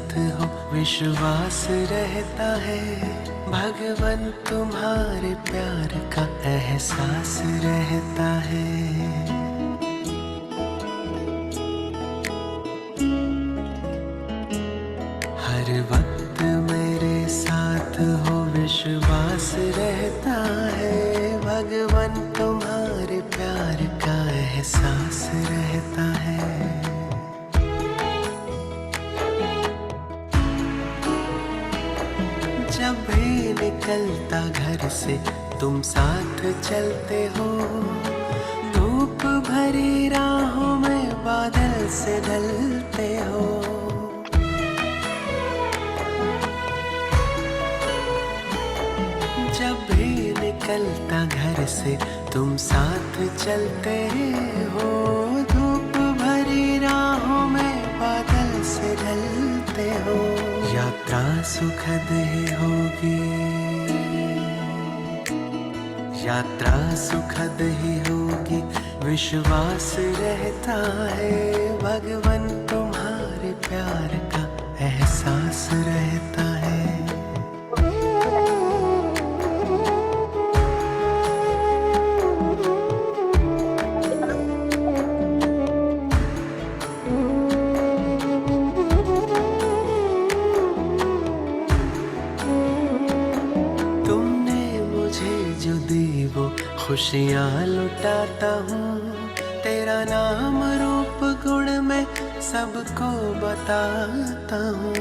साथ हो विश्वास रहता है, भगवन तुम्हारे प्यार का एहसास रहता है। हर वक्त मेरे साथ हो विश्वास रहता है, भगवन तुम्हारे प्यार का एहसास रहता है। जब भी निकलता घर से तुम साथ चलते हो, धूप भरी राहों में बादल से ढलते हो। जब भी निकलता घर से तुम साथ चलते हो, धूप भरी राहों में बादल से ढलते हो। यात्रा सुखद ही होगी, यात्रा सुखद ही होगी, विश्वास रहता है, भगवन तुम्हारे प्यार का एहसास रहता है। खुशियाँ लुटाता हूँ, तेरा नाम रूप गुण मैं सबको बताता हूँ।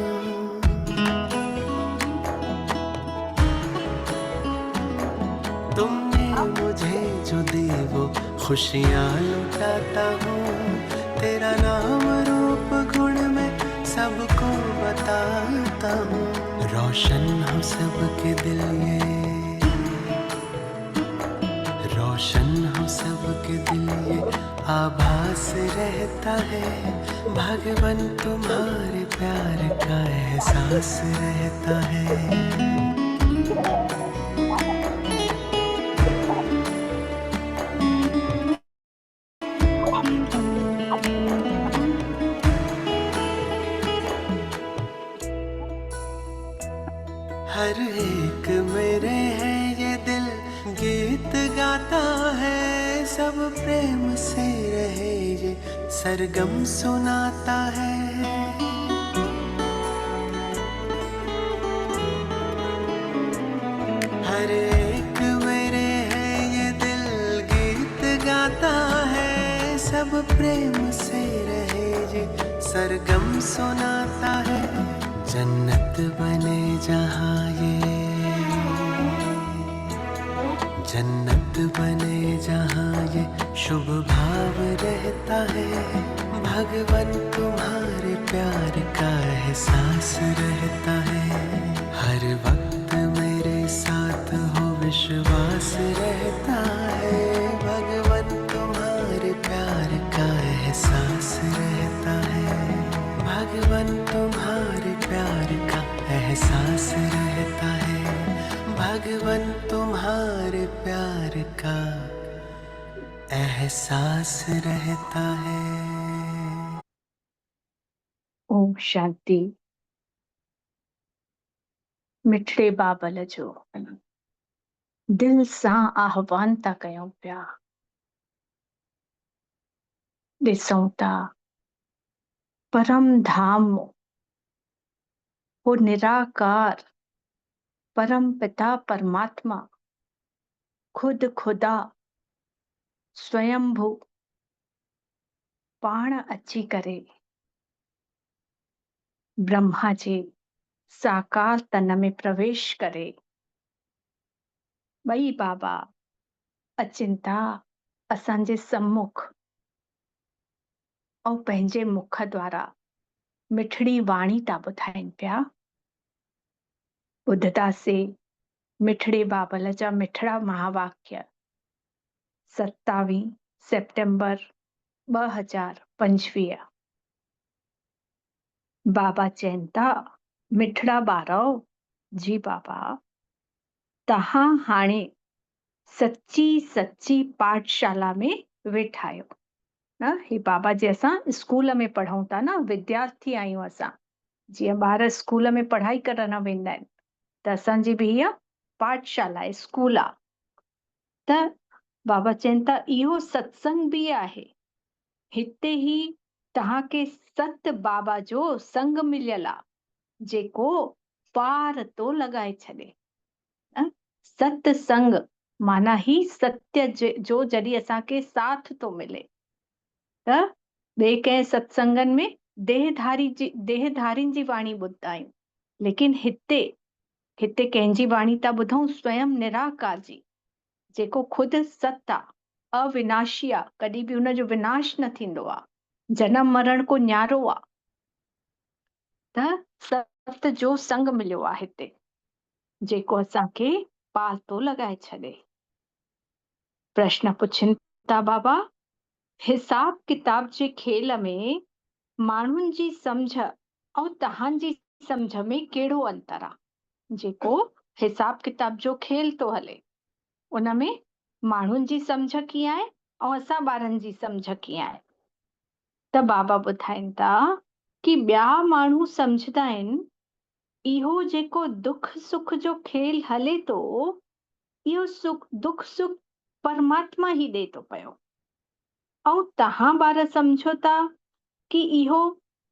तुमने मुझे जो दी वो खुशियाँ लुटाता हूँ, तेरा नाम रूप गुण मैं सबको बताता हूँ। रोशन हो सबके दिल ये, रोशन हो सबके दिल ये आभास रहता है, भगवन तुम्हारे प्यार का एहसास रहता है। हर एक मेरे है ये दिल गीत गाता है, सब प्रेम से रहे ये सरगम सुनाता है। हर एक मेरे है ये दिल गीत गाता है, सब प्रेम से रहे ये सरगम सुनाता है। जन्नत बने जहाँ ये, जन्नत बने जहाँ ये शुभ भाव रहता है, भगवन तुम्हारे प्यार का एहसास रहता है। हर वक्त मेरे साथ हो विश्वास रहता है, भगवन तुम्हारे प्यार का एहसास रहता है। भगवन तुम्हारे प्यार का एहसास रहता है, भगवन तुम्हारे प्यार का एहसास रहता है। ओम शांति। मिठड़े बाबल जो दिल सां आह्वान था कयूं पिया, ॾिसूं था परम धाम हो निराकार परम पिता परमात्मा खुद खुदा स्वयंभू पाण अची करे ब्रह्मा जे साकार तन में प्रवेश करे ॿई बाबा अचनि था असांजे सम्मुख ऐं पंहिंजे मुख द्वारा मिठड़ी वाणी था ॿुधाइनि पिया। ॿुधदासीं मिठड़े बाबल जा मिठड़ा महावाक्य 27 सेप्टेम्बर 2025। बाबा चवनि था मिठड़ा ॿारो जी बाबा, तव्हां हाणे सच्ची सच्ची पाठशाला में वेठा आहियो न। हे बाबा जे असां स्कूल में पढ़ूं था न, विद्यार्थी आहियूं असां, जीअं ॿार स्कूल में पढ़ाई करण वेंदा आहिनि त असांजी बि हीअ पाठशाला आहे, स्कूल आहे। त बाबा चवनि था इहो सत्संग बि आहे। हिते ई तव्हांखे सत बाबा जो संग मिलियल आहे जेको पार थो लॻाए छॾे। सत्संग माना ही सत्य जो जॾहिं असांखे साथ थो मिले त ॿिए कंहिं सत्संगनि में देहधारियुनि जी वाणी ॿुधंदा आहियूं, लेकिन हिते कंहिंजी वाणी था ॿुधूं स्वयं निराकार जी, जेको ख़ुदि सत आहे, अविनाशी आहे, कॾहिं बि हुनजो विनाश न थींदो आहे, जनम मरण को न्यारो आहे। त सत जो संग मिलियो आहे हिते जेको असांखे पार थो लॻाए छॾे। प्रश्न पुछनि था बाबा, हिसाब किताब जे खेल में माण्हुनि जी सम्झ ऐं तव्हांजी सम्झ में कहिड़ो अंतर आहे? जेको हिसाब किताब जो खेल थो हले उन में माण्हुनि जी सम्झ कीअं आहे ऐं असां ॿारनि जी सम्झ कीअं आहे? त बाबा ॿुधाइनि था कि ॿिया माण्हू सम्झंदा आहिनि इहो जेको दुख सुख जो खेल हले थो, इहो दुख सुख परमात्मा ई ॾे थो पियो, ऐं तव्हां ॿार सम्झो था कि इहो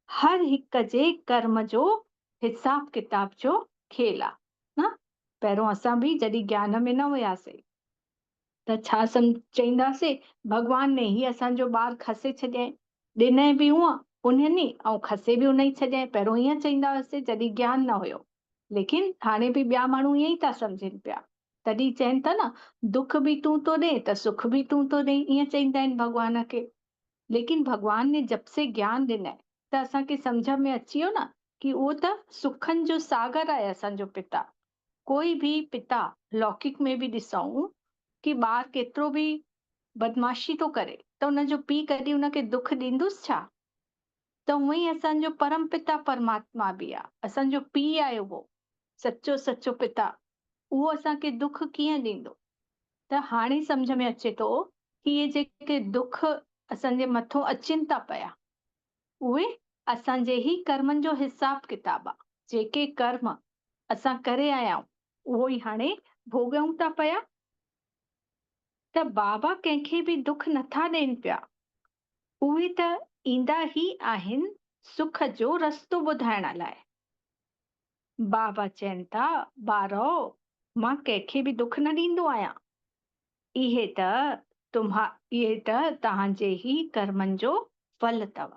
हर हिक जे कर्म जो हिसाब किताब जो खेल आहे न। पहिरियों असां बि जॾहिं ज्ञान में न हुयासीं त छा चईंदासीं, भॻवान ने ही असांजो ॿार खसे छॾियईं, ॾिनई बि उन्हनि ऐं खसे बि उन ई छॾियईं। पहिरियों ईअं चईंदा हुआसीं जॾहिं ज्ञान न हुयो, लेकिन हाणे बि ॿिया माण्हू ईअं ई था सम्झनि पिया। तॾहिं चवनि था न, दुख बि तूं थो ॾे त सुख बि तूं थो ॾे, ईअं चईंदा आहिनि भॻवान खे। लेकिन भॻवान ने जब से ज्ञान ॾिनई त असांखे सम्झ में अची वियो न कि उहो त सुखनि जो सागर आहे असांजो पिता। कोई बि पिता लौकिक में बि ॾिसूं कि ॿार केतिरो बि बदमाशी थो करे त हुनजो पीउ कॾहिं हुनखे दुख ॾींदुसि छा? त उहो ई असांजो परम पिता परमात्मा बि आहे, असांजो पीउ आहे उहो सचो पिता, उहो असांखे दुख कीअं ॾींदो? त हाणे सम्झ में अचे थो कि इहे जेके दुख असांजे मथां अचनि था पिया उहे असांजे ई कर्मनि जो हिसाब किताब आहे। जेके कर्म असां करे आया आहियूं उहो ई हाणे भोॻूं था पिया। त बाबा कंहिंखे बि दुख नथा ॾियनि पिया, उहे त ईंदा ई आहिनि सुख जो रस्तो ॿुधाइण लाइ। बाबा चवनि था ॿारो, मां कंहिंखे बि दुख न ॾींदो आहियां, इहे त तव्हांजे ई कर्मनि जो फल अथव।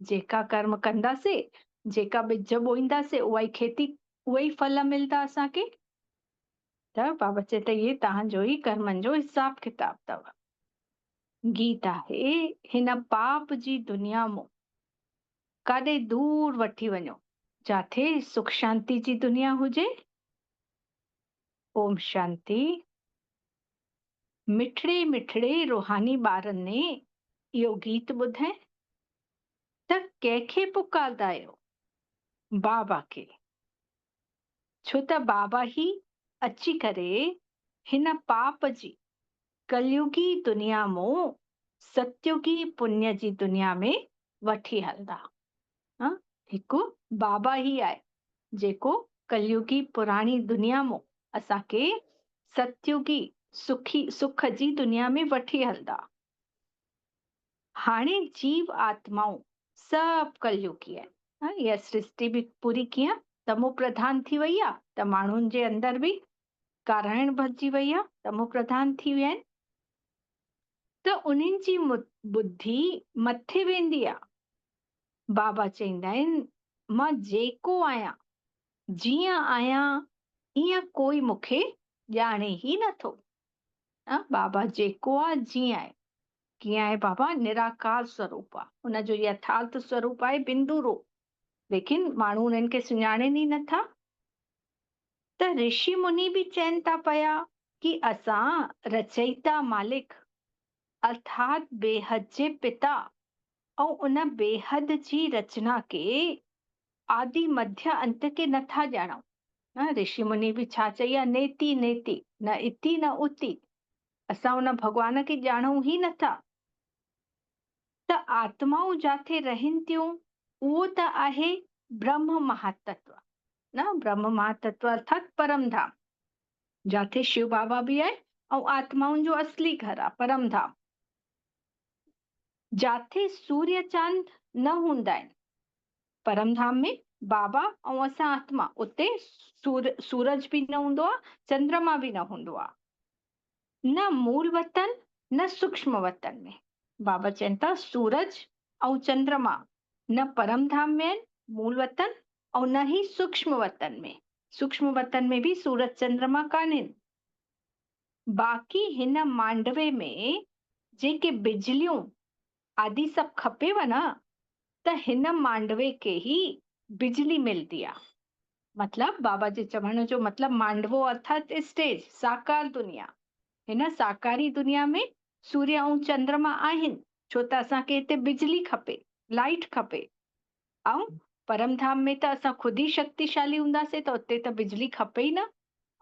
जेका कर्म कंदासीं, जेका ॿिज बोईंदासीं, उहा ई खेती, उहे ई फल मिलंदा असांखे। त बाबा चए त इहे तव्हांजो ई कर्मनि जो हिसाब किताब अथव। गीत आहे, हिन पाप जी दुनिया मां काॾे दूर वठी वञो जाथे सुख शांति जी दुनिया हुजे। ओम शांति। मिठड़े मिठड़े रूहानी ॿारनि ने इहो गीत ॿुधे त कंहिंखे पुकारदा आहियो? बाबा खे। छो त बाबा ही अची करे हिन पाप जी कलयुगी दुनिया मां सत्युगी पुण्य जी दुनिया में वठी हलंदा। हिकु बाबा ही आहे जेको कलयुगी पुराणी दुनिया मां असांखे सत्युगी सुख जी दुनिया में वठी हलंदा। हाणे जीव आत्माऊं सभु कलयुगी आहिनि। इहा सृष्टि बि पूरी कीअं तमो प्रधान थी वई आहे त माण्हुनि जे अंदर बि काराइण भरिजी वई आहे, तमो प्रधान थी विया आहिनि। त उन्हनि जी बुद्धि मथे वेंदी आहे। बाबा चईंदा आहिनि, मां जेको आहियां, जीअं आहियां ईअं कोई मूंखे ॼाणे ई नथो। बाबा जेको आहे जीअं आहे, कीअं आहे बाबा? निराकार स्वरूप आहे, हुनजो यथार्थ स्वरूप आहे बिंदु रूप, लेकिन माण्हू उन्हनि खे सुञाणनि ई नथा। त ऋषि मुनि बि चवनि था पिया कि असां रचयिता मालिक अर्थात बेहद जे पिता ऐं उन बेहद जी रचना के आदि मध्य अंत के नथा ॼाणूं। ऋषि मुनि बि छा चई आहे? नेति नेति, न इति न उति। असां उन भॻवान खे ॼाणूं ई नथा। त आत्माऊं जाथे रहनि थियूं उहो त आहे ब्रह्म महातत्व, ना ब्रह्म महातत्व अर्थात परम धाम, जाते शिव बाबा भी आहे ऐं आत्माउनि जो असली घर आहे परम धाम, जाते सूर्य चांद न हूंदा आहिनि। परम धाम में बाबा ऐं असां आत्मा, उते सूरज बि न हूंदो आहे, चंद्रमा बि न हूंदो आहे। न मूल वतन न सूक्ष्म वतन में। बाबा चवनि था सूरज ऐं चंद्रमा न परम धाम में आहिनि, मूल वतन, ऐं न ही सूक्ष्म वतन में। सूक्ष्म वतन में बि सूरज चंद्रमा कान्हनि। बाक़ी हिन मांडवे में जेके बिजलियूं आदि सभु खपेव न, त हिन मांडवे खे ही बिजली मिलती आहे। मतलब बाबा जे चवण जो मतलब मांडवो अर्थात स्टेज, साकार दुनिया। हिन साकारी दुनिया में सूर्य ऐं चंद्रमा आहिनि, छो त असांखे हिते बिजली खपे, लाइट खपे। ऐं परम धाम में त असां खुद ही शक्तिशाली हूंदासीं, त उते त बिजली खपे ई न,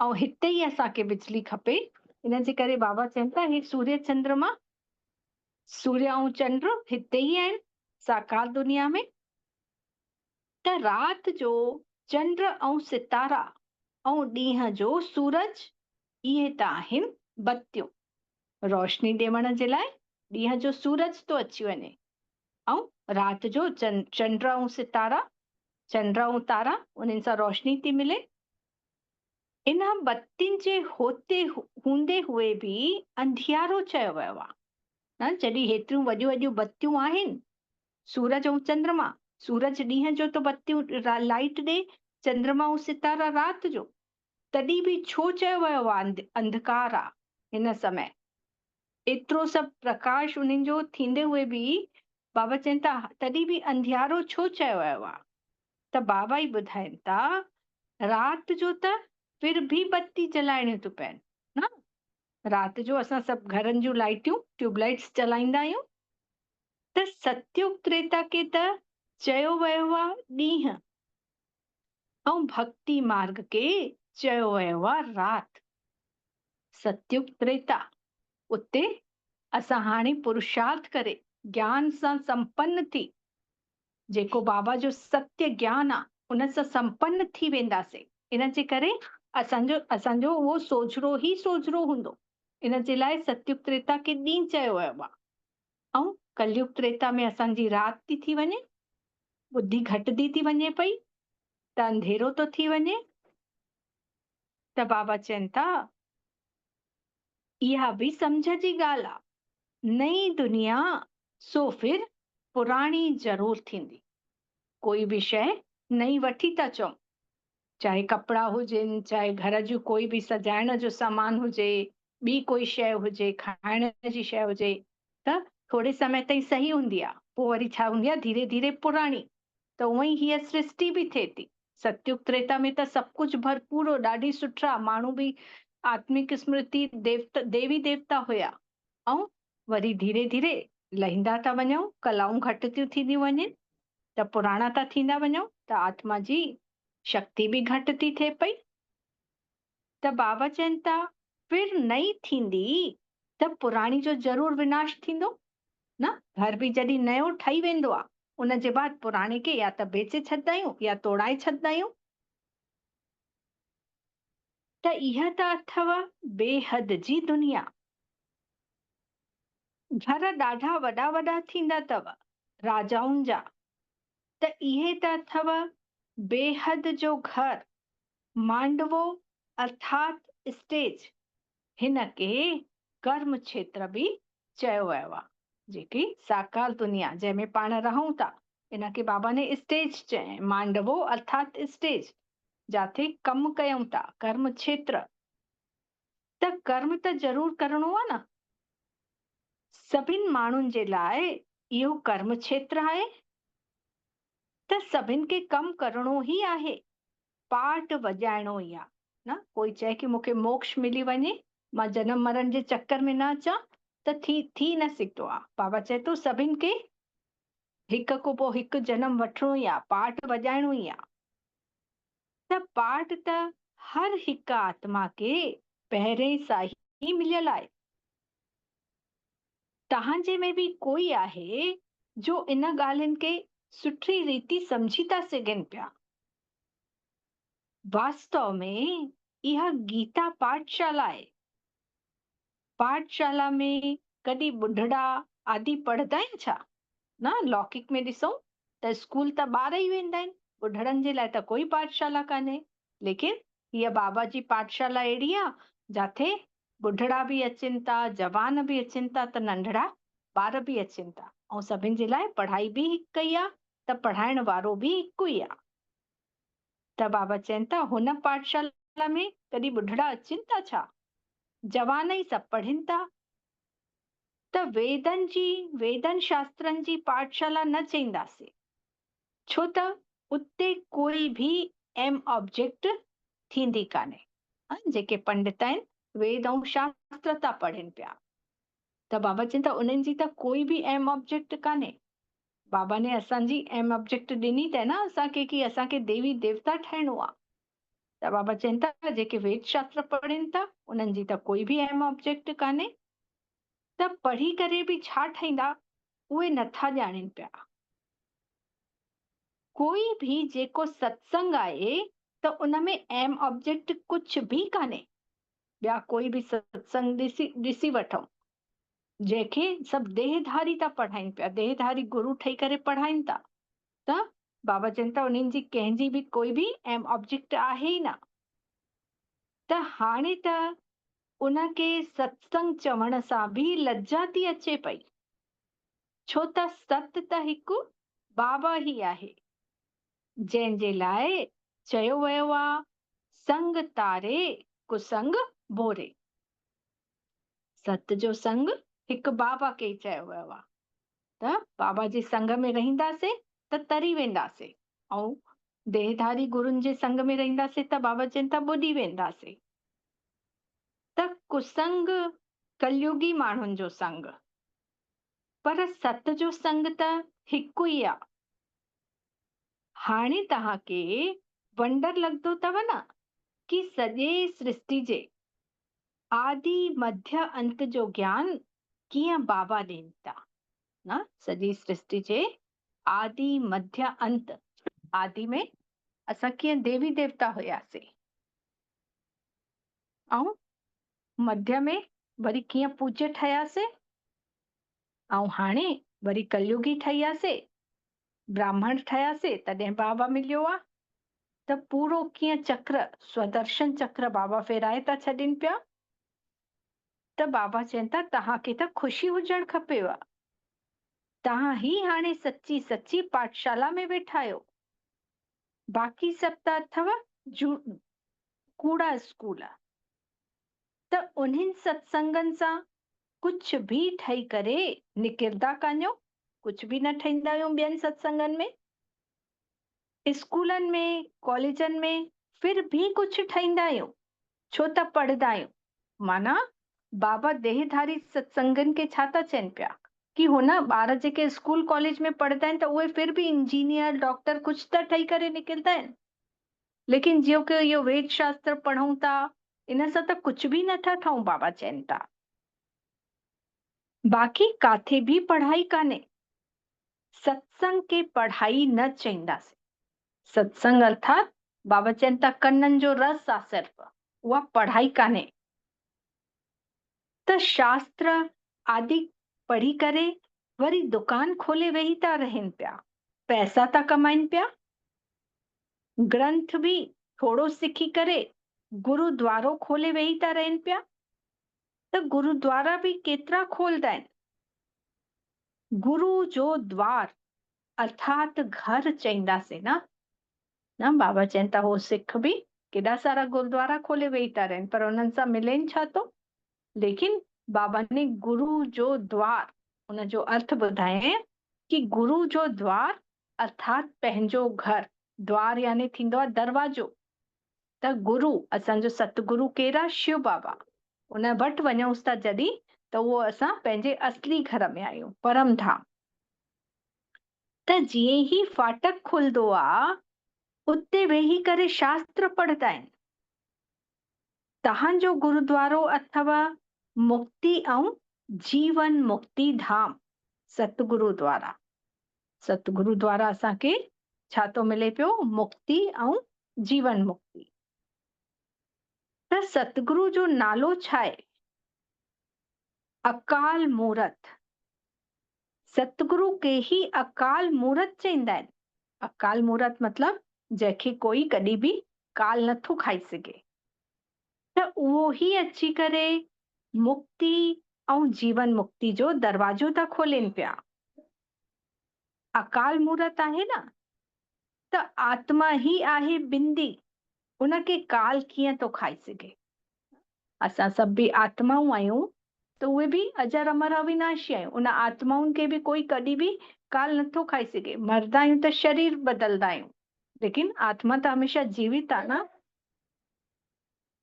ऐं हिते ई असांखे बिजली खपे। इन जे करे बाबा चवनि था हे सूर्य चंद्रमा, सूर्य ऐं चंद्र हिते ई आहिनि साकार दुनिया में। त राति जो चंद्र ऐं सितारा ऐं ॾींहं जो सूरज, इहे त आहिनि बत्तियूं, रोशनी ॾियण जे लाइ। ॾींहं जो सूरज थो अची वञे ऐं राति जो चंद्र ऐं सितारा, चंद्र ऐं तारा, उन्हनि सां रोशनी थी मिले। इन बत्तियुनि जे होते हूंदे हुए बि अंधियारो चयो वियो आहे न। जॾहिं हेतिरियूं वॾियूं वॾियूं बत्तियूं आहिनि, सूरज ऐं चंद्रमा, सूरज ॾींहं जो त बत्तियूं लाइट ॾे, चंद्रमा ऐं सितारा राति जो, तॾहिं बि छो चयो वियो आहे अंधकार आहे हिन समय? एतिरो सभु प्रकाश उन्हनि जो थींदे हुए बि बाबा चवनि था तॾहिं बि अंधियारो छो चयो वियो आहे? त बाबा ई ॿुधाइनि था राति जो त फिर बि बत्ती जलाइणियूं थी पइनि न। राति जो असां सभु घरनि जूं लाइटियूं, ट्यूबलाइट्स जलाईंदा आहियूं। त सत्युग त्रेता खे त चयो वियो आहे ॾींहं, ऐं भक्ति मार्ग खे चयो वियो आहे राति। सत्युग त्रेता, उते असां हाणे पुरुषार्थ करे ज्ञान सां संपन्न थी, जेको बाबा जो सत्य ज्ञान आहे उन सां संपन्न थी वेंदासीं। इन जे करे असांजो उहो सोझरो ई सोझरो हूंदो। इन जे लाइ सत्युग त्रेता खे ॾींहुं चयो वियो आहे, ऐं कलयुग त्रेता में असांजी राति थी वञे, बुद्धि घटिदी थी वञे पई, त अंधेरो थो थी वञे। त बाबा चवनि था इहा बि समझ जी ॻाल्हि आहे, नई दुनिया सो फिर पुराणी ज़रूर थींदी। कोई बि शइ नई वठी था चऊं, चाहे कपिड़ा हुजनि, चाहे घर जूं कोई बि सजाइण जो सामान हुजे, ॿी कोई शइ हुजे, खाइण जी शइ हुजे, त थोरे समय ताईं सही हूंदी आहे, पोइ वरी छा हूंदी आहे धीरे धीरे पुराणी। त उअं ई हीअ सृष्टि बि थिए थी। सत्युग त्रेता में त सभु कुझु भरपूर, ॾाढी सुठा माण्हू बि आत्मिक स्मृति देवी देवता हुया, ऐं वरी धीरे धीरे लहींदा था वञूं, कलाऊं घटि थियूं थींदियूं वञनि, त पुराणा था थींदा वञूं, त आत्मा जी शक्ति बि घटि थी थिए पई। त बाबा चवनि था फिर नई थींदी त पुराणी जो ज़रूर विनाश थींदो न। घर बि जॾहिं नयो ठही वेंदो आहे, उन जे बाद पुराणे खे या त बेचे छॾींदा आहियूं या तोड़ाए छॾींदा आहियूं। त इहा त अथव बेहद जी दुनिया। घर ॾाढा वॾा वॾा थींदा अथव राजाउनि जा, त इहे त अथव बेहद जो घर, मांडवो अर्थात स्टेज। हिन खे कर्म क्षेत्र बि चयो वियो आहे, जेकी साकार दुनिया जंहिंमें पाण रहूं था, इन खे बाबा ने स्टेज चयईं, मांडवो अर्थात स्टेज, जाते कमु कयूं था, कर्म क्षेत्र। त कर्म त ज़रूर करणो आहे न, सभिनि माण्हुनि जे लाइ इहो कर्म क्षेत्र आहे। त सभिनि खे कमु करणो ई आहे, पार्ट वॼाइणो ई आहे न। कोई चए कि मूंखे मोक्ष मिली वञे, मां जनम मरण जे चक्कर में न अचां, त थी न सघंदो आहे। बाबा चए थो सभिनि खे हिक खां पोइ हिकु जनम वठिणो ई आहे, पार्ट वॼाइणो ई आहे। त पार्ट त हर हिकु आत्मा खे पहिरें सां ई मिलियल आहे। तव्हांजे में बि कोई आहे जो इन ॻाल्हियुनि खे सुठी रीति समझी था सघनि पिया। वास्तव में इहा गीता पाठशाला आहे। पाठशाला में कॾहिं ॿुढड़ा आदि पढ़ंदा आहिनि छा? न, लौकिक में ॾिसूं त स्कूल त ॿार ई वेंदा आहिनि, ॿुढड़नि जे लाइ त कोई पाठशाला कान्हे। लेकिन हीअ बाबा जी पाठशाला अहिड़ी आहे जाथे ॿुढड़ा बि अचनि था, जवान बि अचनि था, त नंढड़ा ॿार बि अचनि था, ऐं सभिनि जे लाइ पढ़ाई बि हिकु ई आहे, त पढ़ाइण वारो बि हिकु ई आहे। त बाबा चवनि था हुन पाठशाला में कॾहिं ॿुढड़ा अचनि था छा? जवान ई सभु पढ़नि था। त वेदनि शास्त्रनि जी पाठशाला न चईंदासीं, छो त उते कोई बि एम ऑब्जेक्ट थींदी कान्हे। जेके पंडित आहिनि वेद ऐं शास्त्र था पढ़नि पिया, त बाबा चवनि था उन्हनि जी त कोई बि एम ऑब्जेक्ट कान्हे। बाबा ने असांजी एम ऑब्जेक्ट ॾिनी अथई न असांखे, कि असांखे देवी देवता ठाहिणो आहे। त बाबा चवनि था जेके वेद शास्त्र पढ़नि था उन्हनि जी त कोई बि एम ऑब्जेक्ट कान्हे, त पढ़ी करे बि छा ठाहींदा उहे नथा ॼाणनि पिया। कोई बि जेको सत्संग आहे त उन में एम ऑब्जेक्ट कुछ बि कान्हे। ॿिया कोई बि सत्संग ॾिसी वठूं, जंहिंखे सभु देहधारी था पढ़ाइनि पिया, देहधारी गुरु ठही करे पढ़ाइनि था, त बाबा चवनि था उन्हनि जी कंहिंजी बि कोई बि एम ऑब्जेक्ट आहे ई न। त हाणे त उनखे सत्संग चवण सां बि लज्जा थी अचे पई, छो त सत त हिकु बाबा ई आहे, जंहिंजे लाइ चयो वियो आहे संग तारे कुसंग बोरे। सत जो संग हिकु बाबा खे चयो वियो आहे, त बाबा जे संग में रहंदासीं त तरी वेंदासीं, ऐं देहधारी गुरुनि जे संग में रहंदासीं त बाबा चवनि था ॿुॾी वेंदासीं। त कुसंग कलयुगी माण्हुनि जो संग, पर सत जो संग त हिकु ई आहे। हाणे तव्हांखे वंडर लॻंदो अथव न कि सॼे सृष्टि जे आदि मध्य अंत जो ज्ञान कीअं बाबा ॾियनि था न। सॼी सृष्टि जे आदि मध्य अंत, आदि में असां कीअं देवी देवता हुयासीं, ऐं मध्य में वरी कीअं पूज्य ठहियासीं, ऐं हाणे वरी कलयुगी ठहियासीं, ब्राह्मण ठहियासीं, तॾहिं बाबा मिलियो आहे। त पूरो कीअं चक्र, स्वदर्शन चक्र बाबा फेराए था छॾनि पिया। त बाबा चवनि था तव्हांखे त ख़ुशी हुजणु खपेव, तव्हां ही हाणे सची सची पाठशाला में वेठा आहियो। बाक़ी सभु त अथव कूड़ा स्कूल। त उन्हनि सत्संगनि सां कुछ बि ठही करे निकिरंदा कान्हो, कुछ बि न ठहींदा आहियूं ॿियनि सत्संगनि में। स्कूलनि में कॉलेजनि में फिर भी कुछ ठहींदा आहियूं, छो त पढ़ंदा आहियूं। माना बाबा देहधारी सत्संगनि खे छा था चवनि पिया कि हुन ॿार जेके स्कूल कॉलेज में पढ़ंदा आहिनि त उहे फिर भी इंजीनियर डॉक्टर कुछ त ठही करे निकिरंदा आहिनि। लेकिन जो कि इहो वेद शास्त्र पढ़ूं था इन सां त कुछ बि नथा ठहूं, बाबा चवनि था। बाक़ी काथे भी पढ़ाई कान्हे, सत्संग खे पढ़ाई न चईंदासीं। सत्संग अर्थात बाबा चवनि था कननि जो रस आहे, सिर्फ़ उहा पढ़ाई कान्हे। त शास्त्र आदि पढ़ी करे वरी दुकान खोले वेही था रहनि पिया, पैसा था कमाइनि पिया। ग्रंथ भी थोड़ो सिखी करे गुरुद्वारो खोले वेही था रहनि पिया। त गुरुद्वारा भी केतिरा खोलंदा आहिनि। गुरु जो द्वार अर्थात घर चईंदासीं न बाबा चवनि था हो सिख भी केॾा सारा गुरुद्वारा खोले वेही था रहनि, पर उन्हनि सां मिलेनि छा थो। लेकिन बाबा ने गुरु जो द्वार उन जो अर्थ ॿुधाए कि गुरु जो द्वार अर्थात पंहिंजो घर, द्वार यानी थींदो आहे दरवाजो। त गुरु असांजो सतगुरु केरु आहे? शिव बाबा। उन वटि वञूंसि था जॾहिं त उहो असां पंहिंजे असली घर में आहियूं, परम धाम। त जीअं ई फाटक खुलंदो आहे उते वेही करे शास्त्र पढ़ंदा आहिनि। तव्हांजो गुरुद्वारो अथव मुक्ति ऐं जीवन मुक्ति धाम, सतगुरु द्वारा। सतगुरु द्वारा असांखे छा थो मिले पियो? मुक्ति ऐं जीवन मुक्ति। त सतगुरु जो नालो छा आहे? अकाल मूरत। सतगुरु खे ही अकाल मूरत चईंदा आहिनि। अकाल मूरत मतलब जंहिंखे कोई कॾहिं बि काल नथो खाई सघे। त उहो ही अची करे मुक्ति ऐं जीवन मुक्ति जो दरवाजो था खोलेनि पिया। अकाल मूरत आहे न, त आत्मा ही आहे बिंदी, उनखे काल कीअं थो खाई सघे? असां सभु बि आत्माऊं आहियूं, त उहे बि अजर अमर अविनाशी आहियूं। उन आत्माउनि खे बि कोई कॾहिं बि काल नथो खाई सघे। मरदा आहियूं त शरीर बदलदा आहियूं, लेकिन आत्मा त हमेशा जीवित आहे न।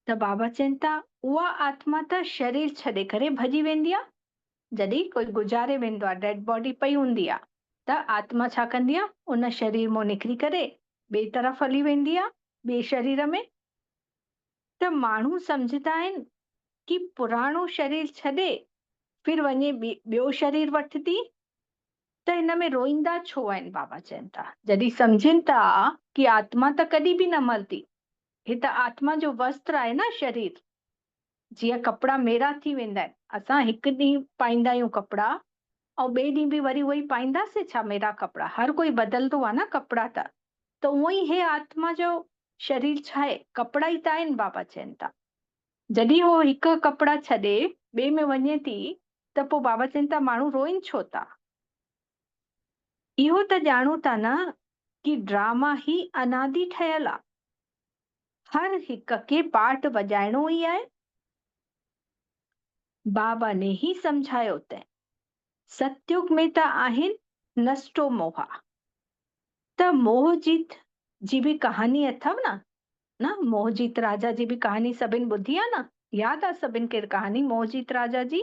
त बाबा चवनि था उहा आत्मा त शरीर छॾे करे भॼी वेंदी आहे। जॾहिं कोई गुज़ारे वेंदो आहे, डेड बॉडी पई हूंदी आहे, त आत्मा छा कंदी आहे? उन शरीर मां निकिरी करे ॿिए तरफ़ हली वेंदी आहे, ॿिए शरीर में। त माण्हू सम्झंदा आहिनि कि पुराणो शरीर छॾे फिर वञे ॿियो शरीर वठंदी, त हिन में रोईंदा छो आहिनि? बाबा चवनि था जॾहिं सम्झनि था कि आत्मा त कॾहिं बि न मरदी, हे त आत्मा जो वस्त्र आहे न शरीर। जीअं कपिड़ा मेरा थी वेंदा आहिनि, असां हिकु ॾींहुं पाईंदा आहियूं कपिड़ा ऐं ॿिए ॾींहुं बि वरी उहे ई पाईंदासीं छा मेरा कपिड़ा? हर कोई बदलंदो आहे न कपिड़ा। त उहो ई हे आत्मा जो शरीर छा आहे? कपिड़ा ई त आहिनि। बाबा चवनि था जॾहिं हो हिकु कपिड़ा छॾे ॿिए में वञे थी, त पोइ बाबा चवनि था माण्हू रोइनि छो था? इहो त ॼाणो था न कि ड्रामा ही अनादि ठहियल आहे। हर हिक खे पार्ट वॼाइणो ई आहे। बाबा ने ही समझायो त सतयुग में त आहिनि नष्टो मोहा। त मोह जीत जी बि कहानी अथव न मोहजीत राजा जी बि कहानी सभिनि ॿुधी आहे न? यादि आहे सभिनि खे कहानी मोहजीत राजा जी?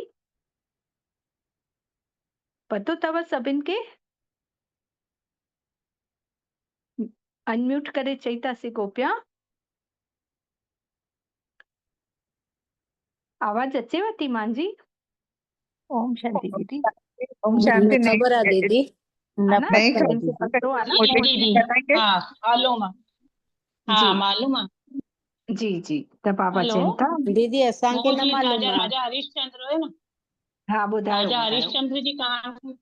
पतो अथव सभिनि खे? अनम्यूट करे चई था सघो पिया। आवाज अचेव थी मुंहिंजी? ओम शांति दीदी। ओम शांति। नहीं खबर आहे दीदी, है ना? नहीं सभिनि खे पतो आहे न? मुझे नहीं पता है। हाँ मालूम आहे। हाँ जी मालूम आहे। जी जी। त बाबा हेलो चवनि था दीदी असांखे न मोहजीत मालूम राजा आहे। राजा हरिश्चंद्र हुयो न? हा ॿुधायो राजा ॿुधायो हरिश्चंद्र जी कहानी।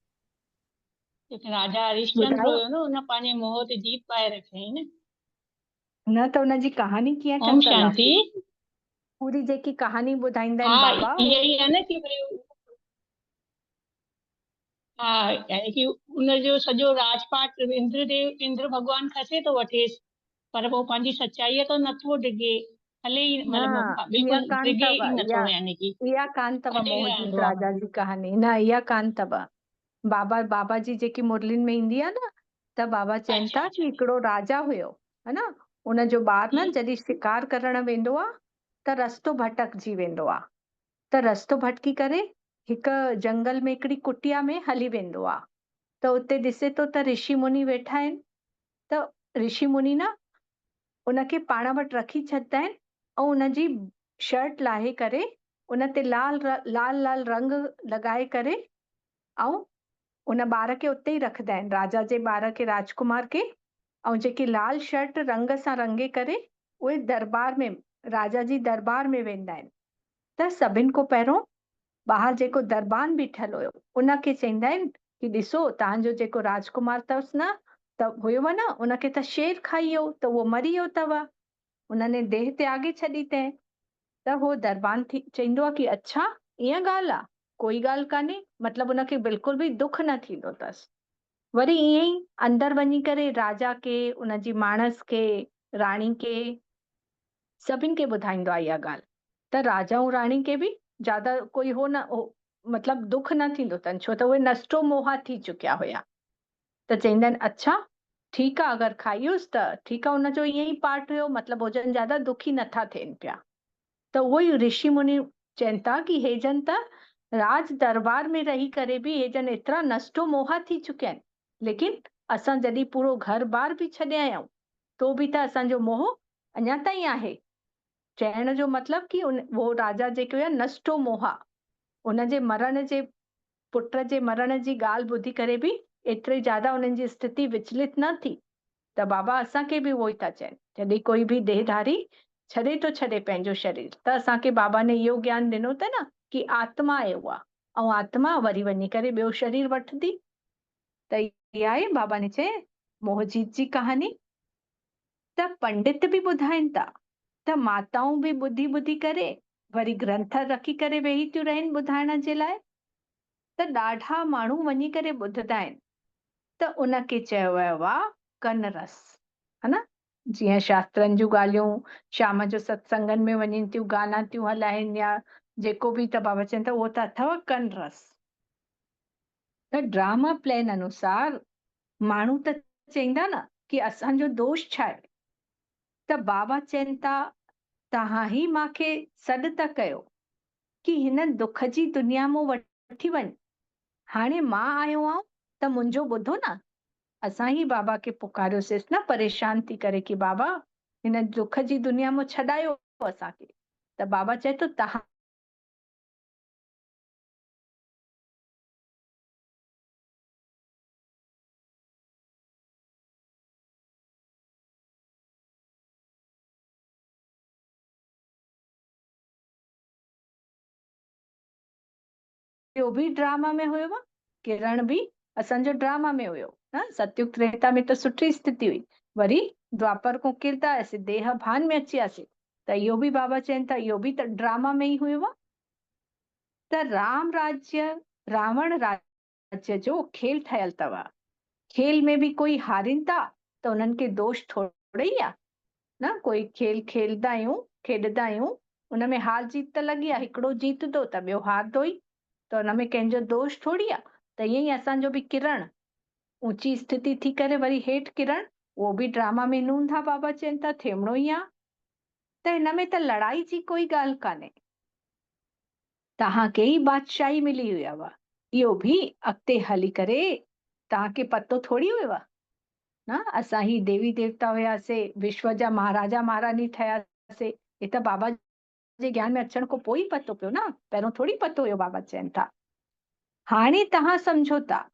हिकु राजा हरिश्चंद्र ॿुधायो। हुयो न, उन पंहिंजे मोह ते जीत पाए रखियईं न। न त हुनजी कहानी कीअं ओम ठतल शांति। आहे? पूरी जेकी कहानी ॿुधाईंदा आहिनि हाँ बाबा, ये ही है न कि भई हाँ यानी कि उनजो सॼो राजपाट इंद्र भॻवान खसे थो वठेसि, पर पोइ पंहिंजी सचाईअ तो नथो डिगे, हले ई न मतिलबु इहा बिल्कुलु कान डिगे अथव। ई नथो, यानी कि इहा कान अथव अटकी मोहजीत रहंदो आहे। राजा जी कहानी। न इहा कान अथव। बाबा जी जेकी मुरलिन में ईंदी आहे न, त बाबा चवनि अच्छा था कि अच्छा। हिकिड़ो राजा हुयो, है न? उनजो ॿार न जॾहिं शिकार करण वेंदो आहे त रस्तो भटकजी वेंदो आहे। त रस्तो भटकी करे हिकु जंगल में हिकिड़ी कुटिया में हली वेंदो आहे। त उते ॾिसे थो त ऋषि मुनि वेठा आहिनि। त ऋषि मुनि न उनखे पाण वटि रखी छॾींदा आहिनि ऐं उनजी शर्ट लाहे करे उन ते लाल लाल रंग लॻाए करे ऐं उन ॿार खे उते ई रखंदा आहिनि, राजा जे ॿार खे, राजकुमार खे। ऐं जेकी लाल शर्ट रंग सां रंगे करे उहे दरबार में, राजा जी दरबार में वेंदा आहिनि। त सभिनि खां पहिरियों ॿाहिरि जेको दरबान बीठल हुयो उनखे चवंदा आहिनि कि ॾिसो तव्हांजो जेको राजकुमार अथसि न, त हुयव न, उनखे त शेर खाई वियो, त उहो मरी वियो अथव, उन्हनि देह त्यागे छॾी अथईं। त हो दरबान चवंदो आहे कि अच्छा ईअं ॻाल्हि आहे, कोई ॻाल्हि कान्हे। मतिलबु उनखे बिल्कुलु बि दुख न थींदो अथसि। वरी ईअं ई अंदरि वञी करे राजा खे, उनजी माणस खे, राणी खे, सभिनि खे ॿुधाईंदो आहे इहा ॻाल्हि। त राजा ऐं राणी खे बि ज्यादा कोई मतिलबु दुख न थींदो अथनि, छो त उहे नष्टो मोहा थी चुकिया हुया। त चवंदा आहिनि अच्छा ठीकु आहे, अगरि खाईयुसि त ठीकु आहे। उनजो ईअं ई पार्ट हुयो, मतिलबु भोजन ज्यादा दुखी नथा थियनि पिया। त उहो ई ऋषि मुनि चवनि था कि हे जन त राज दरबार में रही करे बि हे जन एतिरा नष्टो मोहा थी चुकिया आहिनि, लेकिन असां जॾहिं पूरो घर बार बि छॾे आया आहियूं तो बि त असांजो मोह अञा ताईं आहे। चइण जो मतिलबु कि वो राजा जेके हुया नष्टो मोहा, उनजे मरण जे, पुट जे मरण जी ॻाल्हि ॿुधी करे बि एतिरे ज्यादा उन्हनि जी स्थिति विचलित न थी त बाबा असांखे बि उहो ई था चवनि, जॾहिं कोई बि देहधारी छॾे थो छॾे पंहिंजो शरीर त असांखे बाबा ने इहो ज्ञान ॾिनो त न कि आत्मा आहे उहा, ऐं आत्मा वरी वञी करे ॿियो शरीर वठंदी। त इहा आहे बाबा ने चए मोहजीत जी कहानी। त पंडित बि ॿुधाइनि था त माताऊं बि ॿुधी ॿुधी करे वरी ग्रंथ रखी करे वेही थियूं रहनि ॿुधाइण जे लाइ। त ॾाढा माण्हू वञी करे ॿुधंदा आहिनि त उनखे चयो वियो आहे कन रस, है न। जीअं शास्त्रनि जूं ॻाल्हियूं शाम जो सत्संगनि में वञनि थियूं, गाना थियूं हलाइनि या जेको बि, त बाबा चवनि था उहो त अथव कन रस। त ड्रामा प्लेन अनुसार माण्हू त चईंदा न कि असांजो दोष छा आहे, त बाबा चवनि था तव्हां ई मूंखे सॾु त कयो कि हिन दुख जी दुनिया मां वठी वञ, हाणे मां आयो आहियां त मुंहिंजो ॿुधो न। असां ही बाबा खे पुकारियोसींसि न परेशान थी करे कि बाबा हिन दुख जी दुनिया मां छॾायो असांखे। त बाबा चए थो तव्हां ॿियो बि ड्रामा में हुयो, किरण बि असांजो ड्रामा में हुयो न। सतयुग त्रेता में त सुठी स्थिति हुई, वरी द्वापर खां किरदा आयासीं, देह भान में अची वियासीं, त इहो बि बाबा चवनि था इहो बि त ड्रामा में ई हुयो। त राम राज्य रावण राज्य जो खेल ठहियल अथव। खेल में बि कोई हारिनि था त उन्हनि खे दोष थोड़े ई आहे न। कोई खेल खेलंदा आहियूं, खेॾंदा आहियूं, उनमें हार जीत त लॻी आहे, हिकिड़ो जीतंदो त ॿियो हारदो ई, त हुनमें कंहिंजो दोष थोड़ी आहे। त ईअं ई असांजो बि किरण ऊंची स्थिति थी करे वरी हेठि किरण, उहो बि ड्रामा में नूंदा बाबा चवनि था थियणो ई आहे। त हिन में त लड़ाई जी कोई ॻाल्हि कान्हे, तव्हांखे ई बादशाही मिली हुयव, इहो बि अॻिते हली करे तव्हांखे पतो थोड़ी हुयव न। असां ही देवी देवता हुयासीं, विश्व जा महाराजा महारानी ठहियासीं, हे त बाबा जे ज्ञान में अचण खां पोइ ई पतो पियो न, पहिरियों थोड़ी पतो हुयो। बाबा चवनि था हाणे तव्हां सम्झो था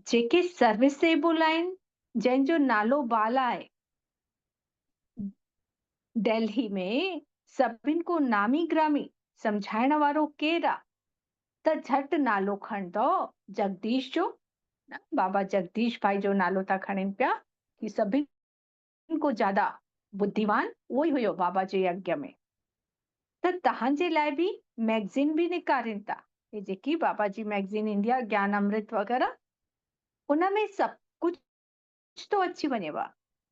जेके सर्विसेबल आहिनि, जंहिंजो नालो बाला आहे, दिल्ली में सभिनि को नामी ग्रामी सम्झाइण वारो केरु आहे, त झटि नालो खणंदो जगदीश जो न। बाबा जगदीश भाई जो नालो था खणनि पिया कि सभिनि को ज्यादा बुद्धिवान उहो ई हुयो बाबा जे यज्ञ में। त तव्हांजे लाइ बि मैगज़ीन बि निकारिनि था, हे जेकी बाबा जी मैगज़ीन ईंदी आहे ज्ञान अमृत वग़ैरह, उनमें सभु कुझु तो अची वञेव,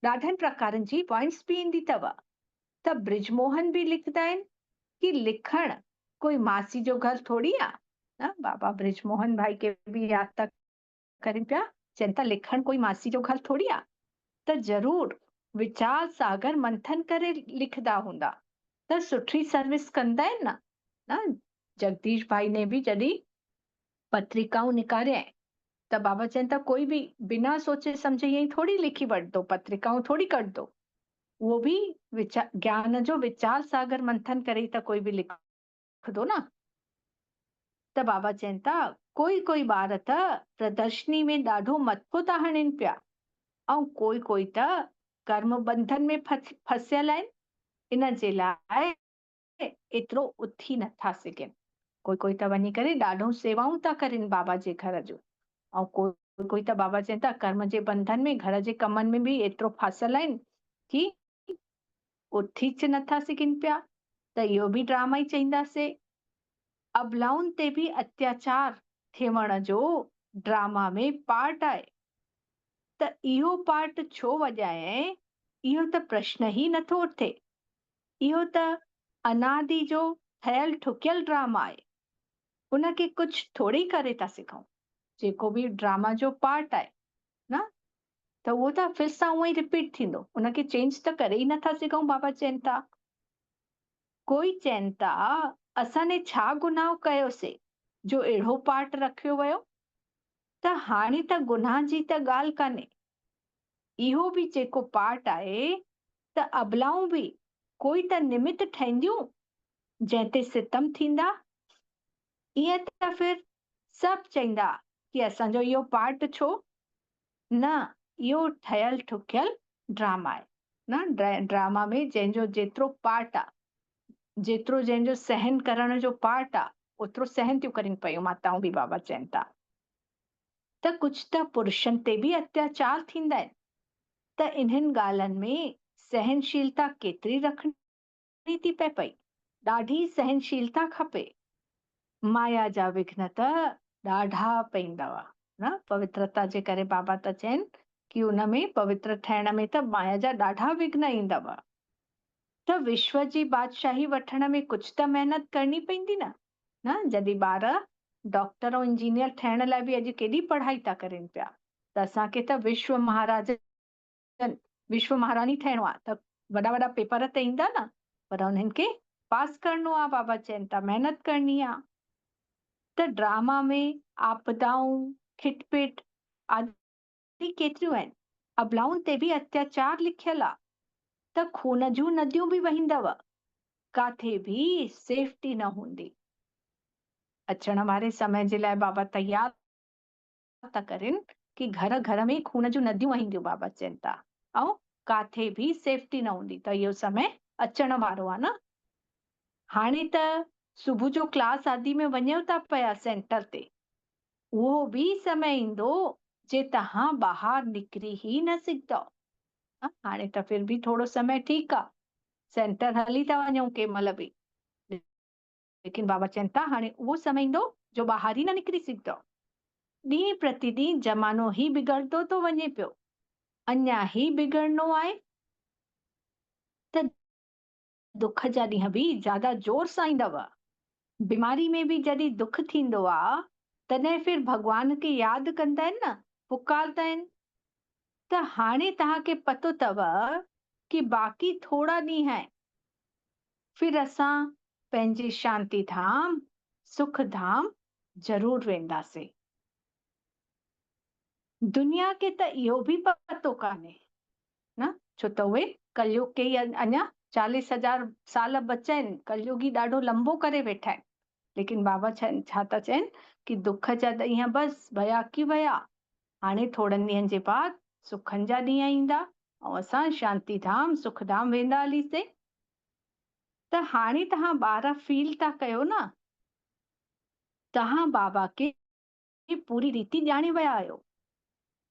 ॾाढनि प्रकारनि जी पॉइंट्स बि ईंदी अथव। त ब्रिजमोहन बि लिखंदा आहिनि कि लिखण कोई मासी जो घर थोड़ी आहे न। बाबा ब्रिजमोहन भाई के बि यादि था कनि पिया, चवनि था लिखण कोई मासी जो घर थोड़ी आहे, त ज़रूर विचार सागर मंथन करे लिखंदा हूंदा, त सुठी सर्विस कंदा आहिनि न। जगदीश भाई ने बि जॾहिं पत्रिकाऊं निकारिया त बाबा चवनि था कोई बि बिना सोचे समझे ईअं ई थोड़ी लिखी वठंदो, पत्रिकाऊं थोड़ी कढंदो, उहो बि ज्ञान जो विचार सागर मंथन करे त कोई बि लिखंदो न। त बाबा चवनि था कोई कोई ॿार त प्रदर्शनी में ॾाढो मथो था हणनि पिया, ऐं कोई कोई त कर्म बंधन में फसियल आहिनि, इन जे लाइ एतिरो उथी नथा सघनि। कोई कोई त वञी करे ॾाढो सेवाऊं था करनि बाबा जे घर जो, ऐं कोई कोई त बाबा चवनि था कर्म जे बंधन में घर जे कमनि में बि एतिरो फासल आहिनि कि उथी नथा सघनि पिया। त इहो बि ड्रामा ई चईंदासीं। अबलाउनि ते बि अत्याचार थियण जो ड्रामा में पार्ट आहे। त इहो पार्ट छो वॼाए, इहो त प्रश्न ई नथो उथे। इहो त अनादि जो ठहियल ठुकियल ड्रामा आहे, उनखे कुझु थोड़ी करे था सघूं। जेको बि ड्रामा जो पार्ट आहे न, त उहो त फिर सां उहो ई रिपीट थींदो, उनखे चेंज त करे ई नथा सघूं। बाबा चवनि था कोई चवनि था असां ने छा गुनाह कयोसीं जो अहिड़ो पार्ट रखियो वियो, त हाणे त गुनाह जी त ॻाल्हि कान्हे, इहो बि जेको पार्ट आहे त अबलाऊं बि कोई त निमित ठहंदियूं जंहिं ते सितम थींदा। ईअं त फिर सभु चईंदा कि असांजो इहो पार्ट छो, न, इहो ठहियल ठुकियल ड्रामा आहे न। ड्रामा में जंहिंजो जेतिरो पार्ट आहे, जेतिरो जंहिंजो सहन करण जो पार्ट आहे, ओतिरो सहन थियूं कनि पियूं माताऊं बि। बाबा चवनि था त कुझु त पुरुषनि ते बि अत्याचार थींदा आहिनि, त इन्हनि ॻाल्हियुनि में सहनशीलता केतिरी रखणी थी पए पई। ॾाढी सहनशीलता खपे। माया जा विघ्न त ॾाढा पईंदव न। पवित्रता जे करे बाबा त चवनि कि उन में पवित्र ठहिण में त माया जा ॾाढा विघ्न ईंदव। त विश्व जी बादशाही वठण में कुझु त महिनत करणी पवंदी न। जॾहिं ॿार डॉक्टर ऐं इंजीनियर ठहिण लाइ बि अॼु केॾी पढ़ाई था करनि पिया, त असांखे त विश्व महारानी ठहिणो आहे, त वॾा वॾा पेपर त ईंदा न, पर उन्हनि खे पास करणो आहे। बाबा चवनि था महिनत करणी आहे। त ड्रामा में आपदाऊं, खिटपिट आदि केतिरियूं आहिनि। अबलाउनि ते बि अत्याचार लिखियल आहे, त खून जूं नदियूं बि वहींदव, काथे बि सेफ्टी न हूंदी। अचण वारे समय जे लाइ बाबा तयार था करनि कि घर घर में खून जूं नदियूं वहींदियूं। बाबा चवनि था ऐं काथे बि सेफ्टी न हूंदी। त इहो समय अचण वारो आहे न। हाणे त सुबुह जो क्लास आदि में वञो था पिया सेंटर ते, उहो बि समय ईंदो जे तव्हां ॿाहिरि निकिरी ई न सघंदव। हाणे त फिर बि थोरो समय ठीकु आहे, सेंटर हली था वञूं कंहिं महिल बि, लेकिन बाबा चवनि था हाणे उहो समय ईंदो जो ॿाहिरि ई न निकिरी सघंदव। ॾींहुं प्रतिॾींहुं ज़मानो ई बिगड़ंदो थो वञे पियो, अञा ई बिगड़नो आहे। त दुख जा ॾींहं बि ज्यादा जोर सां ईंदव। बीमारी में बि जॾहिं दुख थींदो आहे, तॾहिं फिर भॻवान खे यादि कंदा आहिनि न, पुकारदा आहिनि। त हाणे तव्हांखे पतो अथव कि बाक़ी थोरा ॾींहं आहिनि, फिर असां पंहिंजे शांति धाम, सुख धाम ज़रूर वेंदासीं। दुनिया खे त इहो बि पतो कान्हे न, छो त उहे कलयुग के अञा 40,000 साल बचा आहिनि। कलयुग ई ॾाढो लंबो करे वेठा आहिनि। लेकिन बाबा छा था चवनि कि दुख जा ॾींहं बसि वया कि वया, हाणे थोरनि ॾींहंनि जे बाद सुखनि जा ॾींहं ईंदा ऐं असां शांति धाम, सुख धाम वेंदा हलीसीं। त हाणे तव्हां ॿार फील था कयो न, तव्हां बाबा खे पूरी रीति ॼाणे विया आहियो।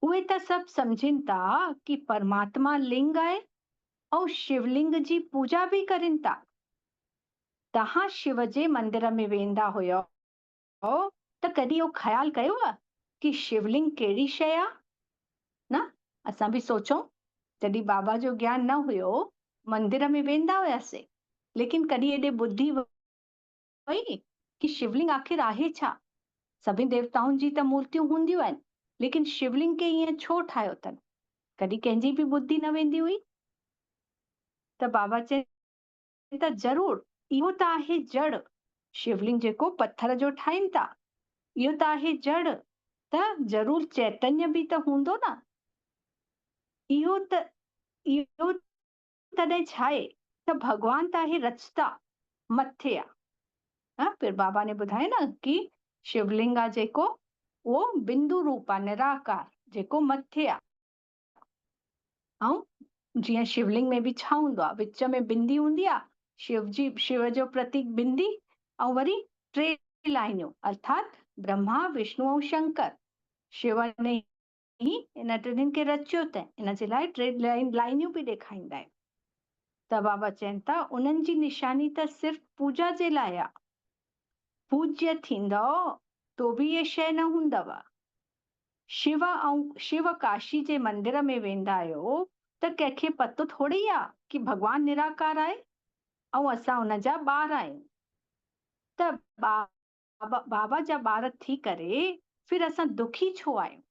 उहे त सभु सम्झनि था कि परमात्मा लिंग आहे ऐं शिवलिंग जी पूजा बि कनि था। तव्हां शिव जे मंदिर में वेंदा हुयो त कॾहिं इहो ख़्यालु कयो आहे कि शिवलिंग कहिड़ी शइ आहे न। असां बि सोचूं, जॾहिं बाबा जो ज्ञान न हुयो, मंदिर में वेंदा हुआसीं, लेकिन कॾहिं एॾे ॿुधी वई कि शिवलिंग आख़िर आहे छा। सभिनी देवताउनि जी त मूर्तियूं हूंदियूं आहिनि, लेकिन शिवलिंग खे ईअं छो ठाहियो अथनि, कॾहिं कंहिंजी बि ॿुधी न वेंदी हुई। त बाबा चवनि त ज़रूर इहो त आहे जड़। शिवलिंग जेको पत्थर जो ठाहिनि था, इहो त आहे जड़, त ज़रूर चैतन्य बि त हूंदो न। इहो तॾहिं छा आहे त भॻवान त आहे रचता, मथे आहे। फिर बाबा ने ॿुधाए न कि शिवलिंग आहे जेको, उहो बिंदु रूप आहे, निराकार, जेको मथे आहे। ऐं जीअं शिवलिंग में बि छा हूंदो आहे, विच में बिंदी हूंदी आहे, शिव जो प्रतीक बिंदी, ऐं वरी 3 लाइनियूं, अर्थात ब्रह्मा, विष्णु ऐं शंकर। शिव ने ही इन टिनिनि खे रचियो अथई, इन जे लाइ 3 लाइनियूं बि ॾेखारींदा आहिनि। त बाबा चवनि था उन्हनि जी निशानी त सिर्फ़ पूजा जे लाइ आहे। पूज्य थींदव तो बि इहे शइ न हूंदव। शिव काशी जे मंदिर में वेंदा आहियो त कंहिंखे पतो थोड़ी आहे कि भॻवान निराकार आहे ऐं असां उन जा ॿार आहियूं। त बाबा जा ॿार थी करे फिर असां दुखी छो आहियूं।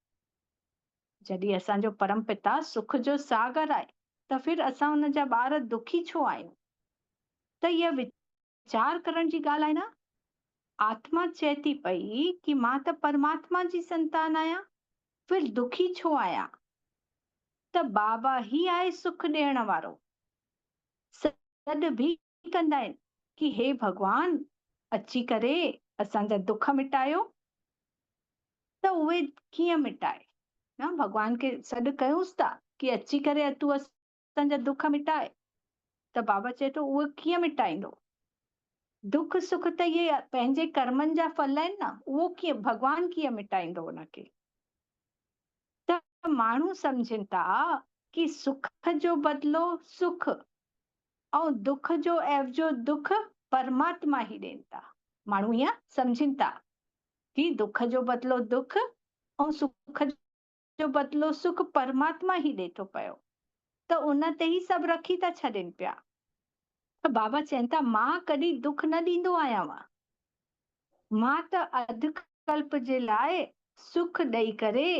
जॾहिं असांजो परम पिता सुख जो सागर आहे, त फिर असां उन जा ॿार दुखी छो आहियूं। त इहा वीचार करण जी ॻाल्हि आहे न। आत्मा चए थी पई कि मां त परमात्मा जी संतान आहियां, फिर दुखी छो आहियां। त बाबा ही आहे सुख ॾियण वारो। सॾ बि कंदा आहिनि कि हे भॻवान अची करे असांजा दुख मिटायो। त उहे कीअं मिटाए ना भगवान खे सॾु कयूंसि था कि अची करे तूं असांजा दुख मिटाए, त बाबा चए थो उहो कीअं मिटाईंदो? दुख सुख त इहे पंहिंजे कर्मनि जा फल आहिनि न, उहो कीअं भगवान कीअं मिटाईंदो उनखे? त माण्हू सम्झनि था कि सुख जो बदिलो सुख ऐं दुख जो एवजो दुख परमात्मा ई ॾियनि था। माण्हू ईअं सम्झनि था कि दुख जो बदिलो दुख ऐं सुख जो बदिलो सुख परमात्मा ई ॾिए थो पियो, त उन ते ई सभु रखी था छॾनि पिया। त बाबा चवनि था मां कॾहिं दुख न ॾींदो आहियां, मां त अधु कल्प जे लाइ सुख ॾेई करे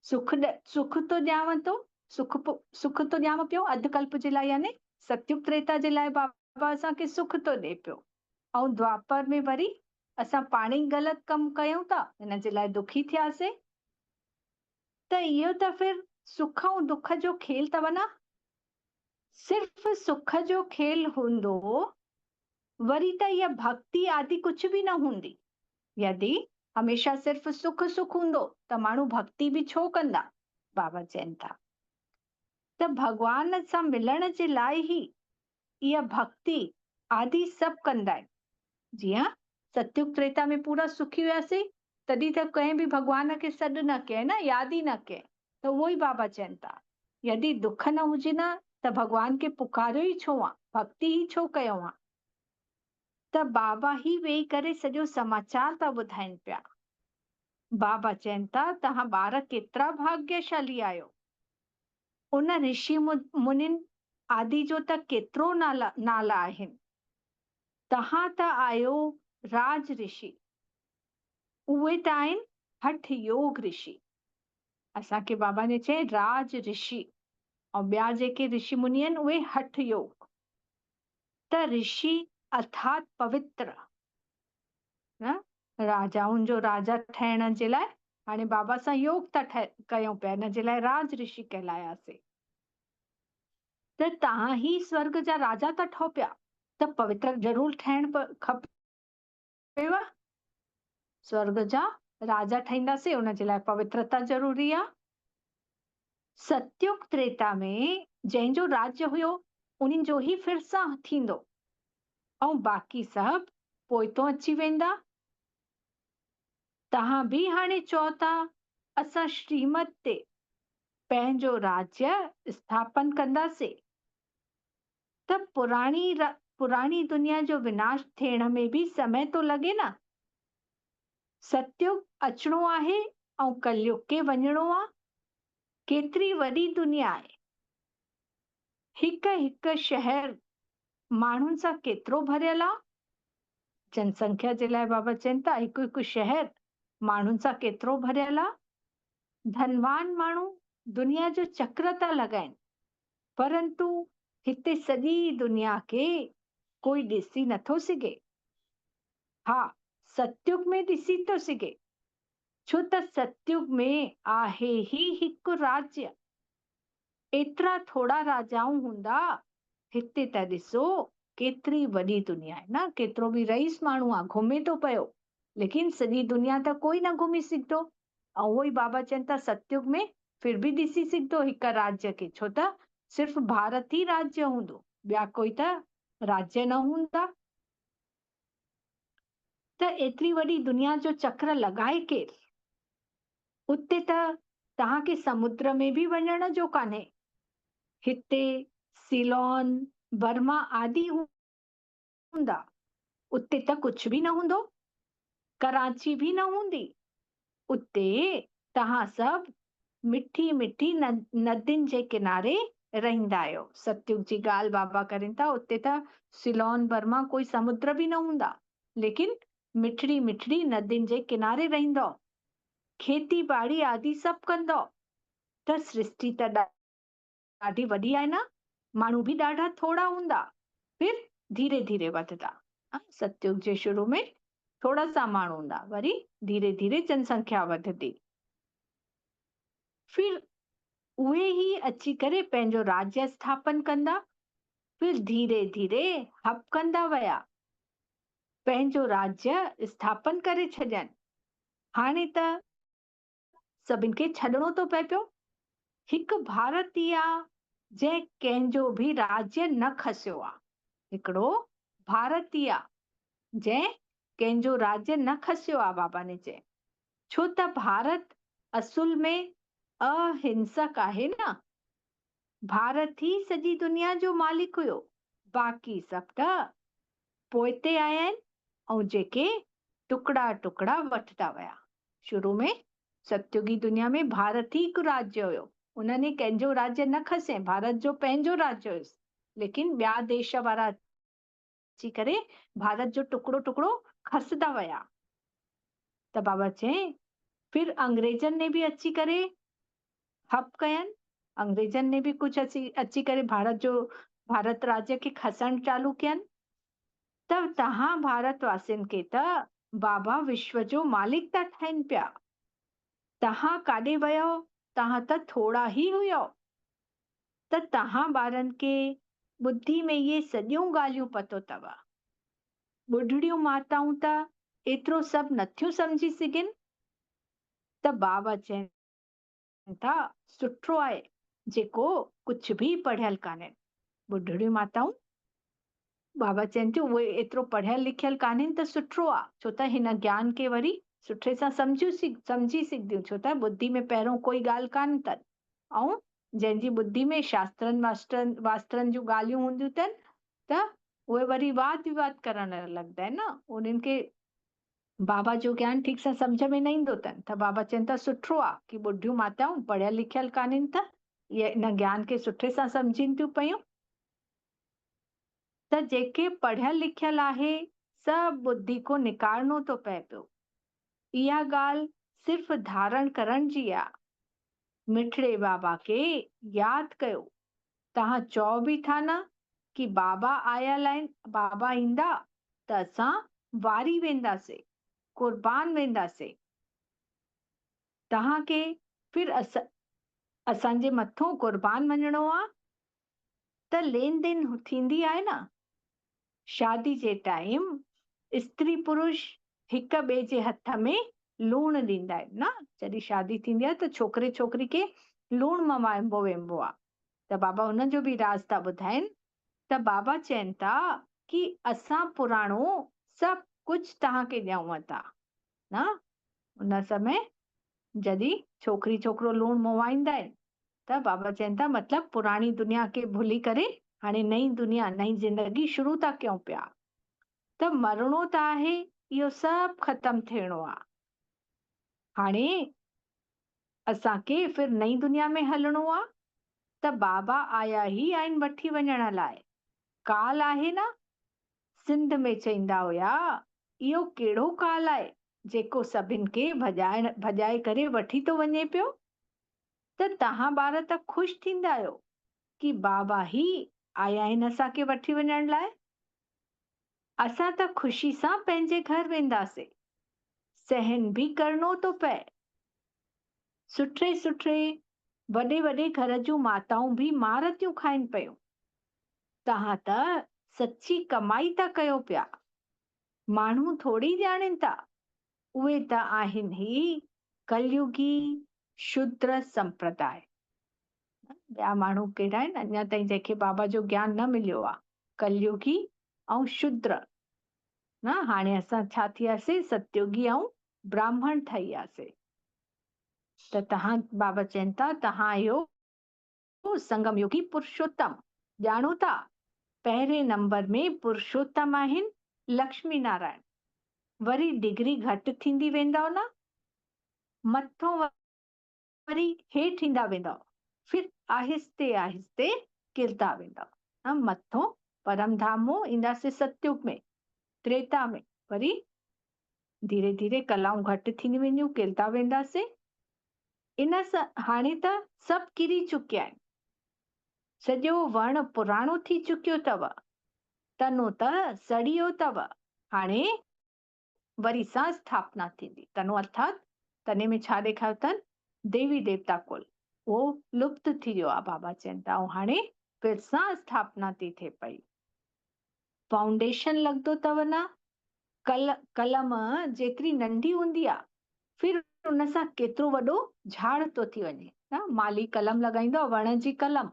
सुख थो ॾियांव थो, सुख थो ॾियांव पियो अधु कल्प जे लाइ, यानी सतयुग त्रेता जे लाइ बाबा असांखे सुख थो ॾिए पियो, ऐं द्वापर में वरी असां पाण ई ग़लति कमु कयूं था, हिन जे लाइ दुखी थियासीं। त इहो त फिर सुख ऐं दुख जो खेल अथव न। सिर्फ़ सुख जो खेल हूंदो वरी त इहा भक्ति आदि कुझु बि न हूंदी। यदि हमेशा सिर्फ़ सुख सुख हूंदो त माण्हू भक्ति बि छो कंदा? बाबा चवनि था त भगवान सां मिलण जे लाइ ई इहा भक्ति आदि सभु कंदा आहिनि। जीअं सतयुग त्रेता में पूरा सुखी हुयासीं, तॾहिं त कंहिं बि भगवान खे सॾु न कयईं न, यादि ई न कयईं। त उहो ई बाबा चवनि था यदि दुख न हुजे न त भगवान खे पुकारियो ई छो आहे, भक्ति ई छो कयूं आहे? त बाबा ई वेही करे सॼो समाचार था ॿुधाइनि पिया। बाबा चवनि था तव्हां ॿार केतिरा भाग्यशाली आहियो, उन ऋषि मुनिन आदि जो त केतिरो नाला आहिनि। तव्हां त आहियो राज ऋषि, उहे त आहिनि हठ योग ऋषि। असांखे बाबा ने चई राज ऋषि, ऐं ॿिया जेके ऋषि मुनि आहिनि उहे हठ योग। त ऋषि अर्थात पवित्र, न राजाउनि जो राजा ठहिण जे लाइ हाणे बाबा सां योग था कयूं पिया, हिन जे लाइ राज ऋषि कहलायासीं। त तव्हां ही स्वर्ग जा राजा था ठहो पिया, त पवित्र ज़रूर ठहिण खपेव। स्वर्ग जा राजा ठहींदासीं, उन जे लाइ पवित्रता ज़रूरी आहे। सतयुग त्रेता में जंहिंजो राज्य हुयो उन्हनि जो ई फिर सां थींदो, ऐं बाक़ी सभु पोइतो अची वेंदा। तव्हां बि हाणे चओ था असां श्रीमत ते पंहिंजो राज्य स्थापन कंदासीं, त पुराणी दुनिया जो विनाश थियण में भी समय तो लॻे न। सतयुग अचणो आहे ऐं कलयुग के वञणो आहे। केतिरी वॾी दुनिया आहे, हिक हिक शहर माण्हुनि सां केतिरो भरियल आहे। जनसंख्या जे लाइ बाबा चवनि था हिकु हिकु शहर माण्हुनि सां केतिरो भरियल आहे। धनवान माण्हू दुनिया जो चक्र था लॻाइनि, परंतु हिते सॼी दुनिया खे कोई ॾिसी नथो सघे। हा, सतयुग में ॾिसी थो सघे, छो त सतयुग में आहे ही हिकु राज्य। एतिरा थोड़ा राजाऊं हूंदा, हिते त ॾिसो केतिरी वॾी दुनिया आहे न। केतिरो बि रईस माण्हू आहे, घुमे थो पियो, लेकिन सॼी दुनिया त कोई न घुमी सघंदो। ऐं उहो ई बाबा चवनि था सतयुग में फिर बि ॾिसी सघंदो हिक राज्य खे, छो त सिर्फ़ भारत ई राज्य हूंदो, ॿिया कोई त राज्य न हूंदा। त एतिरी वॾी दुनिया जो चक्र लॻाए केरु? उते त तव्हांखे समुद्र में बि वञण जो कान्हे। हिते सीलोन, बर्मा आदि हूंदा, उते त कुझु बि न हूंदो। कराची भी न हूंदी। उते तव्हां सभु मिठी मिठी नदियुनि जे किनारे रहंदा आहियो। सतयुग जी ॻाल्हि बाबा करनि था। उते त सीलोन, बर्मा कोई समुद्र बि न हूंदा, लेकिन मिठड़ी मिठड़ी नदियुनि जे किनारे रहंदो, खेती बाड़ी आदि सभु कंदो। त सृष्टि त ॾाढी वॾी आहे न। माण्हू बि ॾाढा थोड़ा हूंदा, फिर धीरे धीरे वधदा। सतयुग जे शुरू में थोड़ा सा माण्हू हूंदा, वरी धीरे धीरे जनसंख्या वधदी। फिर उहे ही अची करे पंहिंजो राज्य स्थापन कंदा, फिर धीरे धीरे हपकंदा विया, पंहिंजो राज्य स्थापन करे छॾनि। हाणे त सभिनि खे छॾणो थो पए पियो। हिकु भारतीय जंहिं कंहिंजो बि राज्य न खसियो आहे, हिकिड़ो भारतीय जंहिं कंहिंजो राज्य न खसियो आहे, बाबा ने चयो। छो त भारत असुल में अहिंसक आहे न। भारत ही सॼी दुनिया जो मालिक हुयो, बाक़ी सभु त पोइते आया आहिनि ऐं जेके टुकड़ा टुकड़ा वठंदा विया। शुरू में सतयुगी दुनिया में भारत ही हिकु राज्य हुयो, उन्हनि कंहिंजो राज्य न खसे, भारत जो पंहिंजो राज्य हुयुसि, लेकिन ॿिया देश वारा अची करे भारत जो टुकड़ो टुकड़ो खसंदा विया। त बाबा चए फिर अंग्रेजनि ने बि अची करे हप कयनि, अंग्रेजनि ने बि कुझु अची करे भारत राज्य खे खसण चालू कयनि। त तव्हां भारतवासियुनि खे त बाबा विश्व जो मालिक था ठाहिनि पिया। तव्हां काॾे वियो, तव्हां त थोड़ा ही हुयो। त तव्हां ॿारनि खे बुद्धि में इहे सॼियूं ॻाल्हियूं पतो अथव। ॿुढड़ियूं माताऊं त एतिरो सभु नथियूं सम्झी सघनि। त बाबा चवनि था सुठो आहे जेको कुझु बि पढ़ियल कान्हे। ॿुढड़ियूं माताऊं, बाबा चवनि थियूं उहे एतिरो पढ़ियल लिखियल कान्हनि त सुठो आहे, छो त हिन ज्ञान खे वरी सुठे सां सम्झी सघंदियूं, छो त बुद्धि में पहिरों कोई ॻाल्हि कान अथनि। ऐं जंहिंजी बुद्धि में शास्त्रनि वास्त्रनि जूं ॻाल्हियूं हूंदियूं अथनि त उहे वरी वाद विवाद करण लॻंदा आहिनि न, उन्हनि खे बाबा जो ज्ञान ठीक सां सम्झ में न ईंदो अथनि। त बाबा चवनि था सुठो आहे कि ॿुढियूं माताऊं पढ़ियल लिखियल कान्हनि त इहे इन ज्ञान खे सुठे सां सम्झनि थियूं पयूं। त जेके पढ़ियल लिखियल आहे सभु बुद्धि को निकारणो थो पए पियो। इहा ॻाल्हि सिर्फ़ धारण करण जी आहे। मिठड़े बाबा खे यादि कयो। तव्हां चओ बि था न कि बाबा आयल आहिनि, बाबा ईंदा त असां वारी वेंदासीं, कुर्बान वेंदासीं। तव्हांखे फिर असांजे मथों कुर्बान वञिणो आहे त लेन देन थींदी आहे न। शादी जे टाइम स्त्री पुरुष हिक ॿिए जे हथ में लूणु ॾींदा आहिनि न। जॾहिं शादी थींदी आहे त छोकिरे छोकिरी खे लूणु मवाइबो वेंबो आहे। त बाबा हुन जो बि राज़ था ॿुधाइनि। त बाबा चवनि था कि असां पुराणो सभु कुझु तव्हांखे ॾियूं था न। उन समय जॾहिं छोकिरी छोकिरो लूणु मवाईंदा आहिनि त बाबा चवनि था मतिलबु पुराणी दुनिया खे भुली करे हाणे नई दुनिया, नई ज़िंदगी शुरू था कयूं पिया। त मरणो त आहे, इहो सभु ख़तम थियणो आहे। हाणे असांखे फिर नई दुनिया में हलणो आहे। त बाबा आया ई आहिनि वठी वञण लाइ। काल आहे न, सिंध में चईंदा हुया इहो कहिड़ो काल आहे जेको सभिनि खे भॼाए करे वठी थो वञे पियो। त तव्हां ॿार त ख़ुशि थींदा आहियो कि बाबा ही आया आहिनि असांखे वठी वञण लाइ। असां त ख़ुशी सां पंहिंजे घर वेंदासीं। सहन बि करणो थो पए। सुठे सुठे वॾे वॾे घर जूं माताऊं बि मार थियूं खाइनि पियूं। तव्हां त सची कमाई था कयो पिया। माण्हू थोड़ी ॼाणनि था, उहे त आहिनि ही कलयुगी शूद्र संप्रदाय। ॿिया माण्हू कहिड़ा आहिनि अञा ताईं जंहिंखे बाबा जो ज्ञान न मिलियो आहे, कलयुगी ऐं शूद्र न। हाणे असां छा थियासीं, सतयुगी ऐं ब्राह्मण ठही वियासीं। त तव्हां, बाबा चवनि था तव्हां आहियो संगम युगी पुरुषोत्तम। ॼाणो था पहिरें नंबर में पुरुषोत्तम आहिनि लक्ष्मी नारायण। वरी डिग्री घटि थींदी वेंदव न, मथों वरी हेठि ईंदा वेंदव, फिर आहिस्ते आहिस्ते किरंदा वेंदव। मथों परम धाम में ईंदासीं सतयुग में, त्रेता में वरी धीरे धीरे कलाऊं घटि थींदी वेंदियूं, किरंदा वेंदासीं। इन सां हाणे त सभु किरी चुकिया आहिनि। सॼो वण पुराणो थी चुकियो अथव, तनो त सड़ी वियो अथव। हाणे वरी सां स्थापना थींदी। तनो अर्थात तने में छा ॾेखारियो अथनि, देवी देवता कुल, उहो लुप्त थी वियो आहे बाबा चवनि था। ऐं हाणे फिर सां स्थापना थी थिए पई। फाउंडेशन लॻंदो अथव न, कलम जेतिरी नंढी हूंदी आहे फिर उन सां केतिरो वॾो झाड़ थो थी वञे। न माली कलम लॻाईंदो आहे, वण जी कलम,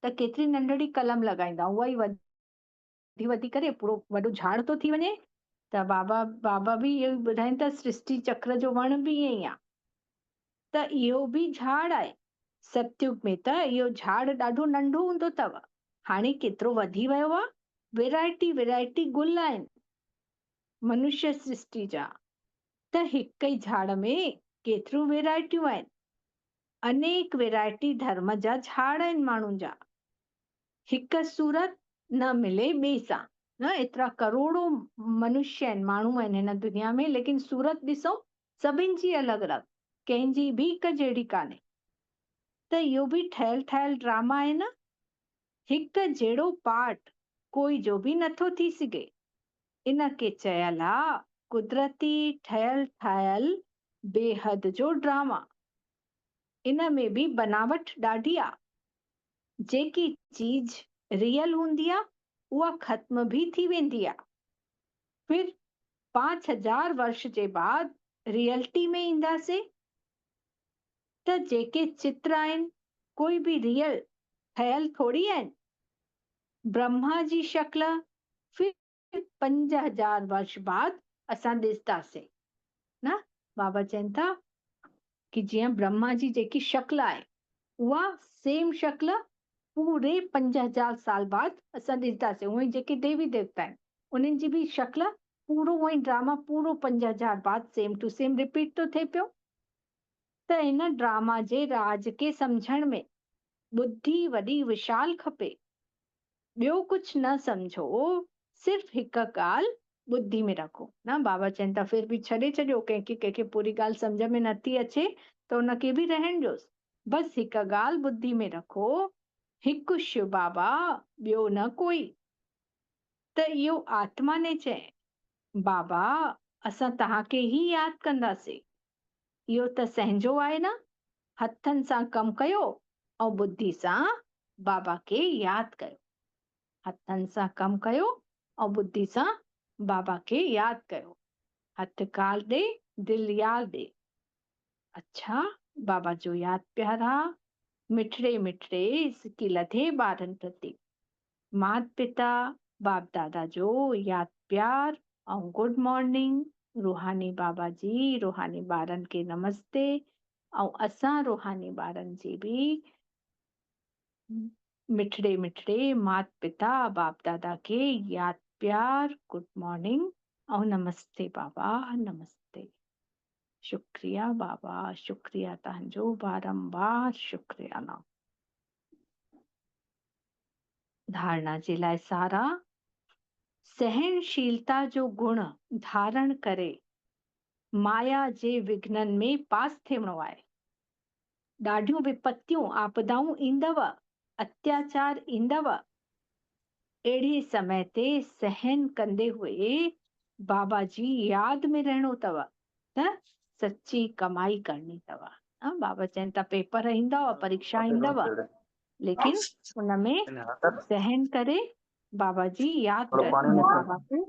त केतिरी नंढड़ी कलम लॻाईंदा, उहा ई वधी वधी करे पूरो वॾो झाड़ थो थी वञे। त बाबा बि इहो ॿुधाइनि था, सृष्टि चक्र जो वण बि ईअं ई आहे। त इहो बि झाड़ आहे। सतयुग में त इहो झाड़ ॾाढो नंढो हूंदो अथव, हाणे केतिरो वधी वियो आहे। वैरायटी वैरायटी गुल आहिनि मनुष्य सृष्टि जा। त हिक ई झाड़ में केतिरियूं वैरायटियूं आहिनि, अनेक वैरायटी धर्म जा झाड़ आहिनि माण्हुनि जा। हिक सूरत न मिले ॿिए सां। न एतिरा करोड़ों मनुष्य आहिनि, माण्हू आहिनि हिन दुनिया में, लेकिन सूरत ॾिसो सभिनि जी अलॻि अलॻि, कंहिंजी बि हिक जहिड़ी कान्हे। त इहो बि ठहियल ठाहियल ड्रामा आहे न। हिक जहिड़ो पार्ट कोई जो बि नथो थी सघे। इन खे चयल आहे कुदरती ठहियल ठाहियल बेहद जो ड्रामा। इन में बि बनावट ॾाढी आहे। जेकी चीज रियल हूंदी आहे उहा ख़त्म भी थी वेंदी आहे, फिर 5000 वर्ष जे बाद रियलिटी में ईंदासीं त जेके चित्र आहिनि कोई बि रियल ठहियल थोड़ी आहिनि। ब्रह्मा जी शक्ल फिर 5000 वर्ष बाद असां ॾिसंदासीं। न बाबा चवनि था कि जीअं ब्रह्मा जी जेकी शक्ल आहे उहा सेम शक्ल पूरे 5000 साल बाद असां ॾिसंदासीं। उहे जेके देवी देवता आहिनि उन्हनि जी बि शक्ल पूरो उहो ई ड्रामा पूरो 5000 बाद सेम टू सेम रिपीट थो थिए पियो। त इन ड्रामा जे राज खे सम्झण में बुद्धि वॾी विशाल खपे। ॿियो कुछ न सम्झो, सिर्फ़ हिक ॻाल्हि बुद्धि में रखो। न बाबा चवनि था फिर बि छॾे छॾियो, कंहिंखे पूरी ॻाल्हि सम्झ में नथी अचे त उनखे बि रहण ॾियोसि। बसि हिक ॻाल्हि बुद्धि में रखो, हिकु शिव बाबा, ॿियो न कोई। त इहो आत्मा ने चए, बाबा असां तव्हांखे ई यादि कंदासीं। इहो त संहिंजो आहे न, हथनि सां कमु कयो ऐं बुद्धि सां बाबा खे यादि कयो। हथनि सां कमु कयो ऐं बुद्धि सां बाबा खे यादि कयो। हथ काल ॾे, दिलि यादि ॾे। अच्छा, बाबा जो यादि प्यारा, मिठड़े मिठड़े सिकी लधे ॿारनि प्रति मात पिता बाप दादा जो यादि प्यार ऐं गुड मॉर्निंग। रूहानी बाबा जी रूहानी ॿारनि खे नमस्ते, ऐं असां रूहानी ॿारनि जी बि मिठड़े मिठड़े मात पिता बाप दादा खे यादि प्यार, गुड मॉर्निंग ऐं नमस्ते बाबा, नमस्ते। शुक्रिया बाबा, शुक्रिया तव्हांजो, बारंबार शुक्रिया। ना धारणा जे लाइ सारा, सहनशीलता जो गुण धारण करे माया जे विघ्ननि में पास थियणो आहे। ॾाढियूं विपत्तियूं आपदाऊं ईंदव, अत्याचार ईंदव, अहिड़े समय ते सहन कंदे हुए बाबा जी यादि में रहणो अथव त सच्ची कमाई करणी अथव। बाबा चवनि था पेपर ईंदव, परीक्षा ईंदव, लेकिन उनमें सहन करे बाबा जी यादि कर, बाबा खे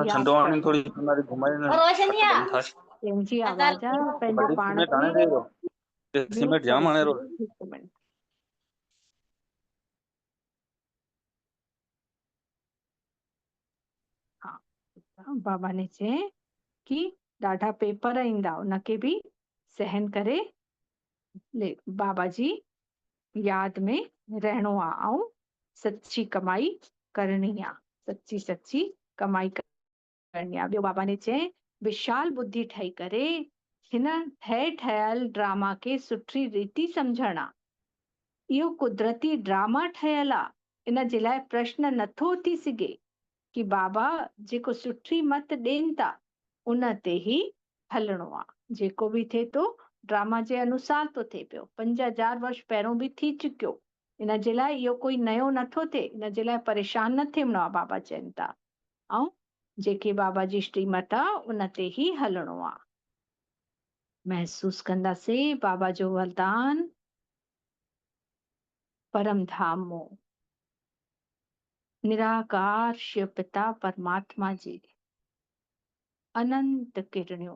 यादि कर। कंहिंजी आवाज़ आहे, पंहिंजो पाण खे म्यूट करे छॾियो। हिकु मिनट। हा, बाबा ने चए कि ॾाढा पेपर ईंदा, उनखे बि सहन करे बाबा जी यादि में रहणो आहे ऐं सच्ची कमाई करणी आहे, सच्ची सच्ची कमाई करणी आहे। ॿियो बाबा ने चए विशाल बुद्धि ठही करे हिन ठहियल ड्रामा खे सुठी रीति सम्झणु आहे। इहो कुदरती ड्रामा ठहियल आहे, इन जे लाइ प्रश्न नथो थी सघे कि बाबा जेको सुठी मत ॾियनि था उन ते ई हलणो आहे। जेको बि थिए थो ड्रामा जे अनुसार थो थिए पियो। 5000 वर्ष पहिरियों बि थी चुकियो, इन जे लाइ इहो कोई नयो नथो थिए, इन जे लाइ परेशान न थियणो आहे, बाबा चवनि था। ऐं जेके बाबा जी श्रीमत आहे उन ते ई हलणो आहे। महसूस कंदासीं बाबा जो वरदान, परम धाम मों निराकार शिव पिता परमात्मा जी अनंत किरणियों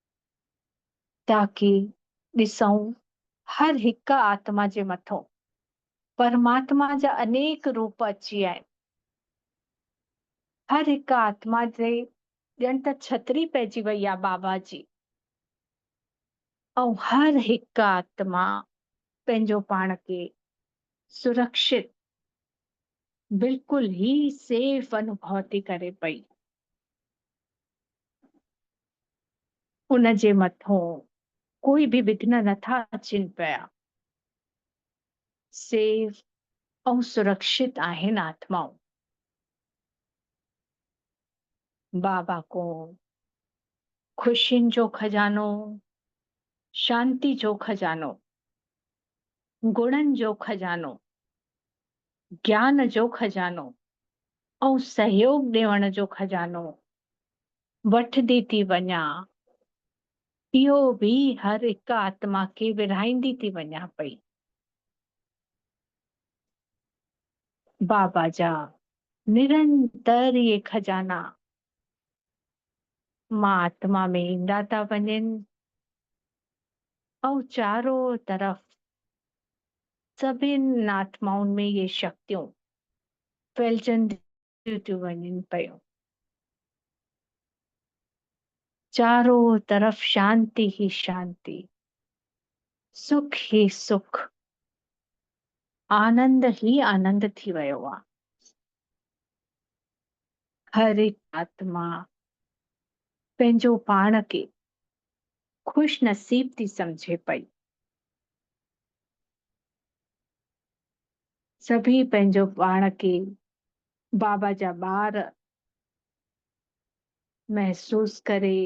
ताकि ॾिसूं हर हिक आत्मा जे मथों परमात्मा जा अनेक रूप अची विया आहिनि। हर हिक आत्मा जे ॼण त छतरी पइजी वई आहे बाबा जी, ऐं हर हिक आत्मा पंहिंजो पाण खे सुरक्षित बिल्कुल ही सेफ अनुभव थी करे पई। उन जे मथों कोई भी विघ्न नथा अचनि पिया। सेफ ऐं सुरक्षित आहिनि आत्माऊं। बाबा को खुशियुनि जो खजानो, शांति जो खजानो, गुणनि जो खजानो, ज्ञान जो खजानो ऐं सहयोग ॾियण जो खजानो वठदी थी वञा। इहो भी हर हिक आत्मा खे विरहाईंदी थी वञा पई। बाबा जा निरंतर ये खजाना मां आत्मा में ईंदा था वञनि ऐं चारों तरफ सभिनि आत्माउनि में ये शक्तियूं फैलजंदियूं थियूं वञनि पियूं। चारों तरफ शांति ही शांति, सुख ही सुख, आनंद ही आनंद थी वियो आहे। हर एक आत्मा पंहिंजो पाण खे खुश नसीब थी समझे पई। सभी पंहिंजो पाण खे बाबा जा ॿार महसूस करे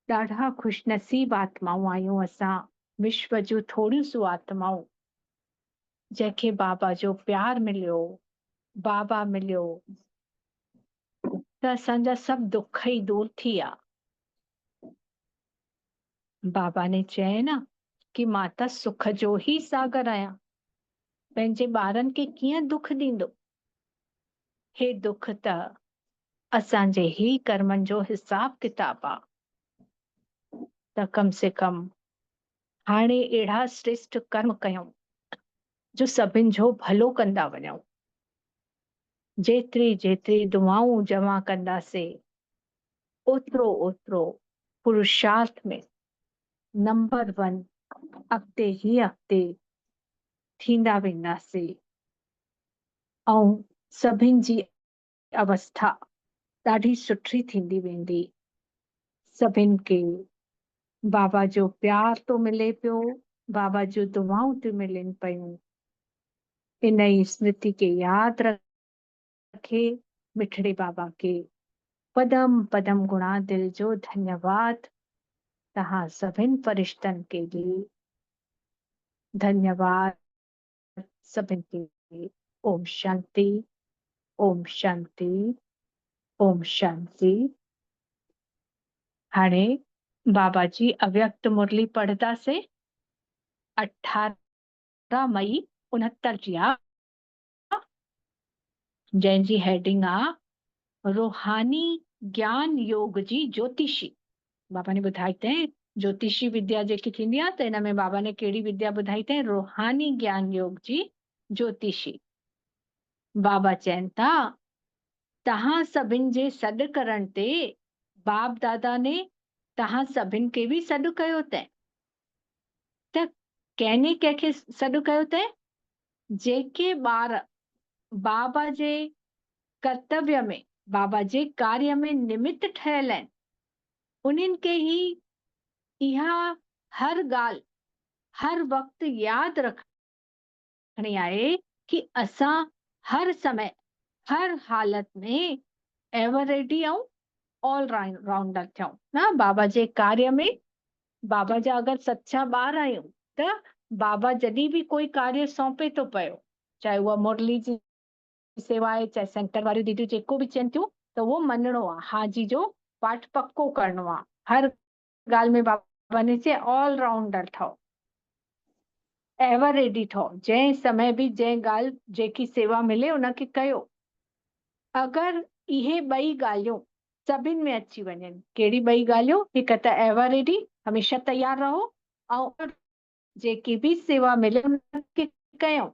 ॾाढा खुश नसीब आत्माऊं आहियूं असां, विश्व जूं थोड़ियूं सो आत्माऊं जंहिंखे बाबा जो प्यार मिलियो, बाबा मिलियो, त असांजा सभु दुख ई दूर थी विया। बाबा ने चए न कि मां त सुख जो ही सागर आहियां, पंहिंजे ॿारनि खे कीअं दुख ॾींदो। हे दुख त असांजे ही कर्मनि जो हिसाब किताब आहे। त कम से कम हाणे अहिड़ा श्रेष्ठ कर्म कयूं जो सभिनि जो भलो कंदा वञूं। जेतिरी जेतिरी दुआऊं जमा कंदासीं ओतिरो ओतिरो पुरुषार्थ में नंबर 1 अॻिते ही अॻिते थींदा वेंदासीं ऐं सभिनि जी अवस्था ॾाढी सुठी थींदी वेंदी। सभिनि खे बाबा जो प्यार तो मिले पियो, बाबा जो दुआऊं थी मिलनि पियूं। इन ई स्मृति के यादि रखे मिठड़े बाबा के पदम पदम गुणा दिल जो धन्यवाद। तहां सभिनि फरिश्तनि के लिए धन्यवाद। सभिनि के ओम शांति, ओम शांति, ओम शांति। हाणे बाबा जी अव्यक्त मुरली पढ़दा से 18 मई 69 जी आ, जंहिंजी हेडिंग आ रूहानी ज्ञान योग जी ज्योतिषी। बाबा ने ॿुधाई अथई ज्योतिषी विद्या जेकी थींदी आहे त हिन में बाबा ने कहिड़ी विद्या ॿुधाई अथई, रूहानी ज्ञान योग जी ज्योतिषी। बाबा चवनि था तहां सभिनि जे सॾु करण ते बाप दादा ने तहां सभिनि खे बि सॾु कयो अथई। त कंहिंने कंहिंखे सॾु कयो अथई? जेके ॿार बाबा जे कर्तव्य में, बाबा जे कार्य में निमित्त ठहियल आहिनि, उन्हनि खे ही इहा हर ॻाल्हि हर वक़्तु यादि रखणी आहे कि असां हर समय हर हालत में एवर रेडी ऐं ऑल राउंडर थियूं न। बाबा जे कार्य में बाबा जा अगरि सच्चा ॿार आहियूं त बाबा जॾहिं बि कोई कार्य सौंपे थो पियो, चाहे उहा मुरली जी सेवा आहे, चाहे सेंटर वारियूं दीदियूं जेको बि चवनि थियूं, त उहो मञिणो आहे, हाजी जो पाठ पक्को करिणो आहे। हर ॻाल्हि में बाबा ने चए ऑल राउंडर ठहो, एवर रेडी ठहो, जंहिं समय बि जंहिं ॻाल्हि जेकी सेवा मिले उनखे कयो। अगरि इहे ॿई ॻाल्हियूं सभिनि में अची वञनि, कहिड़ी ॿई ॻाल्हियूं? हिकु त एवर रेडी हमेशा तयार रहो ऐं जेकी बि सेवा मिले उनखे कयूं।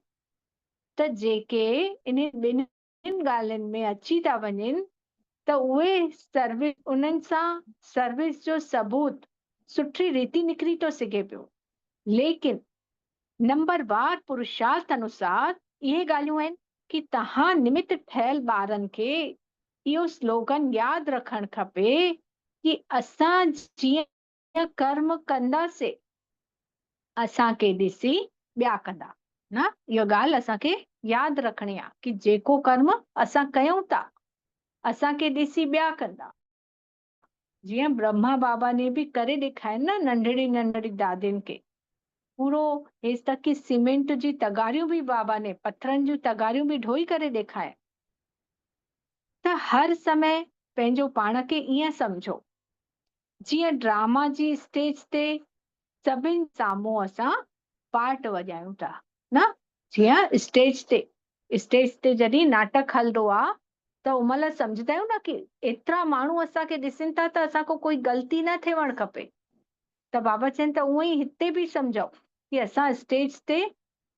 त जेके इन ॿिनि ॻाल्हियुनि में अची था वञनि त उहे सर्विस, उन्हनि सां सर्विस जो सबूत सुठी रीति निकिरी थो सघे पियो। लेकिन नंबरवार पुरुषार्थ अनुसार इहे ॻाल्हियूं आहिनि कि तव्हां निमित ठहियल ॿारनि खे इहो स्लोगन यादि रखणु खपे कि असां जीअं कर्म कंदासीं असांखे ॾिसी ॿिया कंदा। न, इहा ॻाल्हि असांखे यादि रखणी आहे कि जेको कर्म असां कयूं था असांखे ॾिसी ॿिया कंदा। जीअं ब्रह्मा बाबा ने बि करे ॾेखारियो न नंढड़ी नंढड़ी दादियुनि खे। पूरो हेसि तक कि सीमेंट जी तगारियूं बि बाबा ने, पत्थरनि जूं तगारियूं बि ढोई करे ॾेखारे। त हर समय पंहिंजो पाण खे ईअं सम्झो जीअं ड्रामा जी स्टेज ते सभिनि साम्हूं असां पार्ट वॼायूं था। न, जीअं स्टेज ते जॾहिं नाटक हलंदो आहे त उमल सम्झंदा आहियूं न कि एतिरा माण्हू असांखे ॾिसनि था त असांखां कोई ग़लती न थियणु खपे। त बाबा चवनि त उअं ई हिते बि सम्झो कि असां स्टेज ते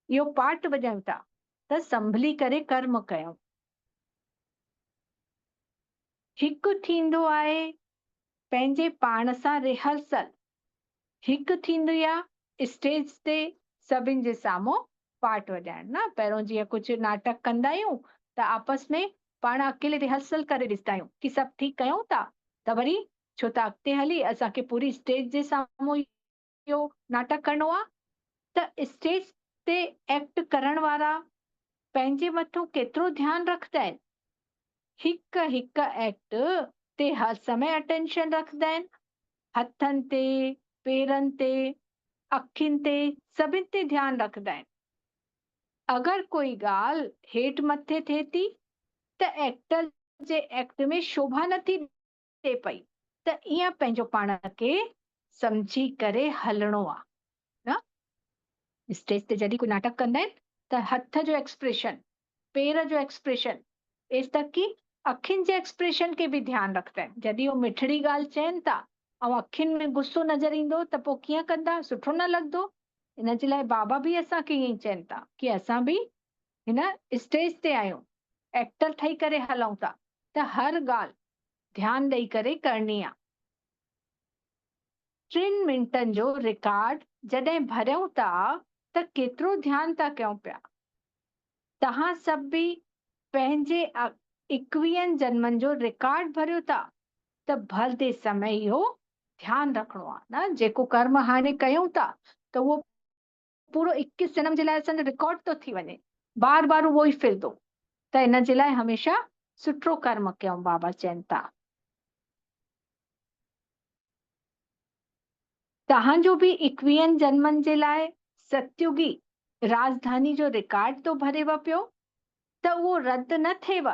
इहो पार्ट वॼायूं था त संभली करे कर्म कयूं। हिकु थींदो आहे पंहिंजे पाण सां रिहर्सल, हिकु थींदी आहे स्टेज ते सभिनि जे साम्हूं पार्ट वॼाइण। न, पहिरियों जीअं कुझु नाटक कंदा आहियूं त आपस में पाण अकेले रिहर्सल करे ॾिसंदा आहियूं कि सभु ठीकु कयूं था त वरी छो त अॻिते हली असांखे पूरी स्टेज जे साम्हूं इहो नाटक करणो आहे। त स्टेज ते एक्ट करण वारा पंहिंजे मथां केतिरो ध्यानु रखंदा आहिनि। हिकु हिकु एक्ट ते हर समय अटेंशन रखंदा आहिनि। हथनि ते, पेरनि ते, अखियुनि ते, सभिनि ते ध्यानु रखंदा आहिनि। अगरि कोई ॻाल्हि हेठि मथे थिए थी त एक्टर जे एक्ट में शोभा नथी थिए पई त ईअं पंहिंजो पाण खे सम्झी करे हलणो आहे। न, स्टेज ते जॾहिं कोई नाटक कंदा आहिनि त हथ जो एक्सप्रेशन, पेर जो एक्सप्रेशन, एसि तक कि अखियुनि जे एक्सप्रेशन खे बि ध्यानु रखंदा आहिनि। जॾहिं उहो मिठड़ी ॻाल्हि चवनि था ऐं अखियुनि में गुस्सो नज़र ईंदो त पोइ कीअं कंदा, सुठो न लॻंदो। इन जे लाइ बाबा बि असांखे ईअं ई चवनि था कि असां बि हिन स्टेज ते आहियूं, एक्टर ठही करे हलूं था त हर ॻाल्हि ध्यानु ॾेई करे करणी आहे। 3 मिंटनि जो रिकॉर्ड जॾहिं भरियूं था त केतिरो ध्यानु था कयूं पिया। तव्हां सभु बि पंहिंजे 21 जन्मनि जो रिकॉर्ड भरियो था त भरदे समय इहो ध्यानु रखणो आहे। न, जेको कर्म हाणे कयूं था त उहो पूरो 21 जन्म जे लाइ असांजो रिकॉर्ड थो थी वञे, बार बार उहो ई फिरंदो। त इन जे लाइ हमेशा सुठो कर्म कयूं, बाबा चवनि था। तव्हांजो बि 21 जन्मनि जे लाइ सतयुगी राजधानी जो रिकॉर्ड थो भरेव पियो त उहो रद्द न थिएव।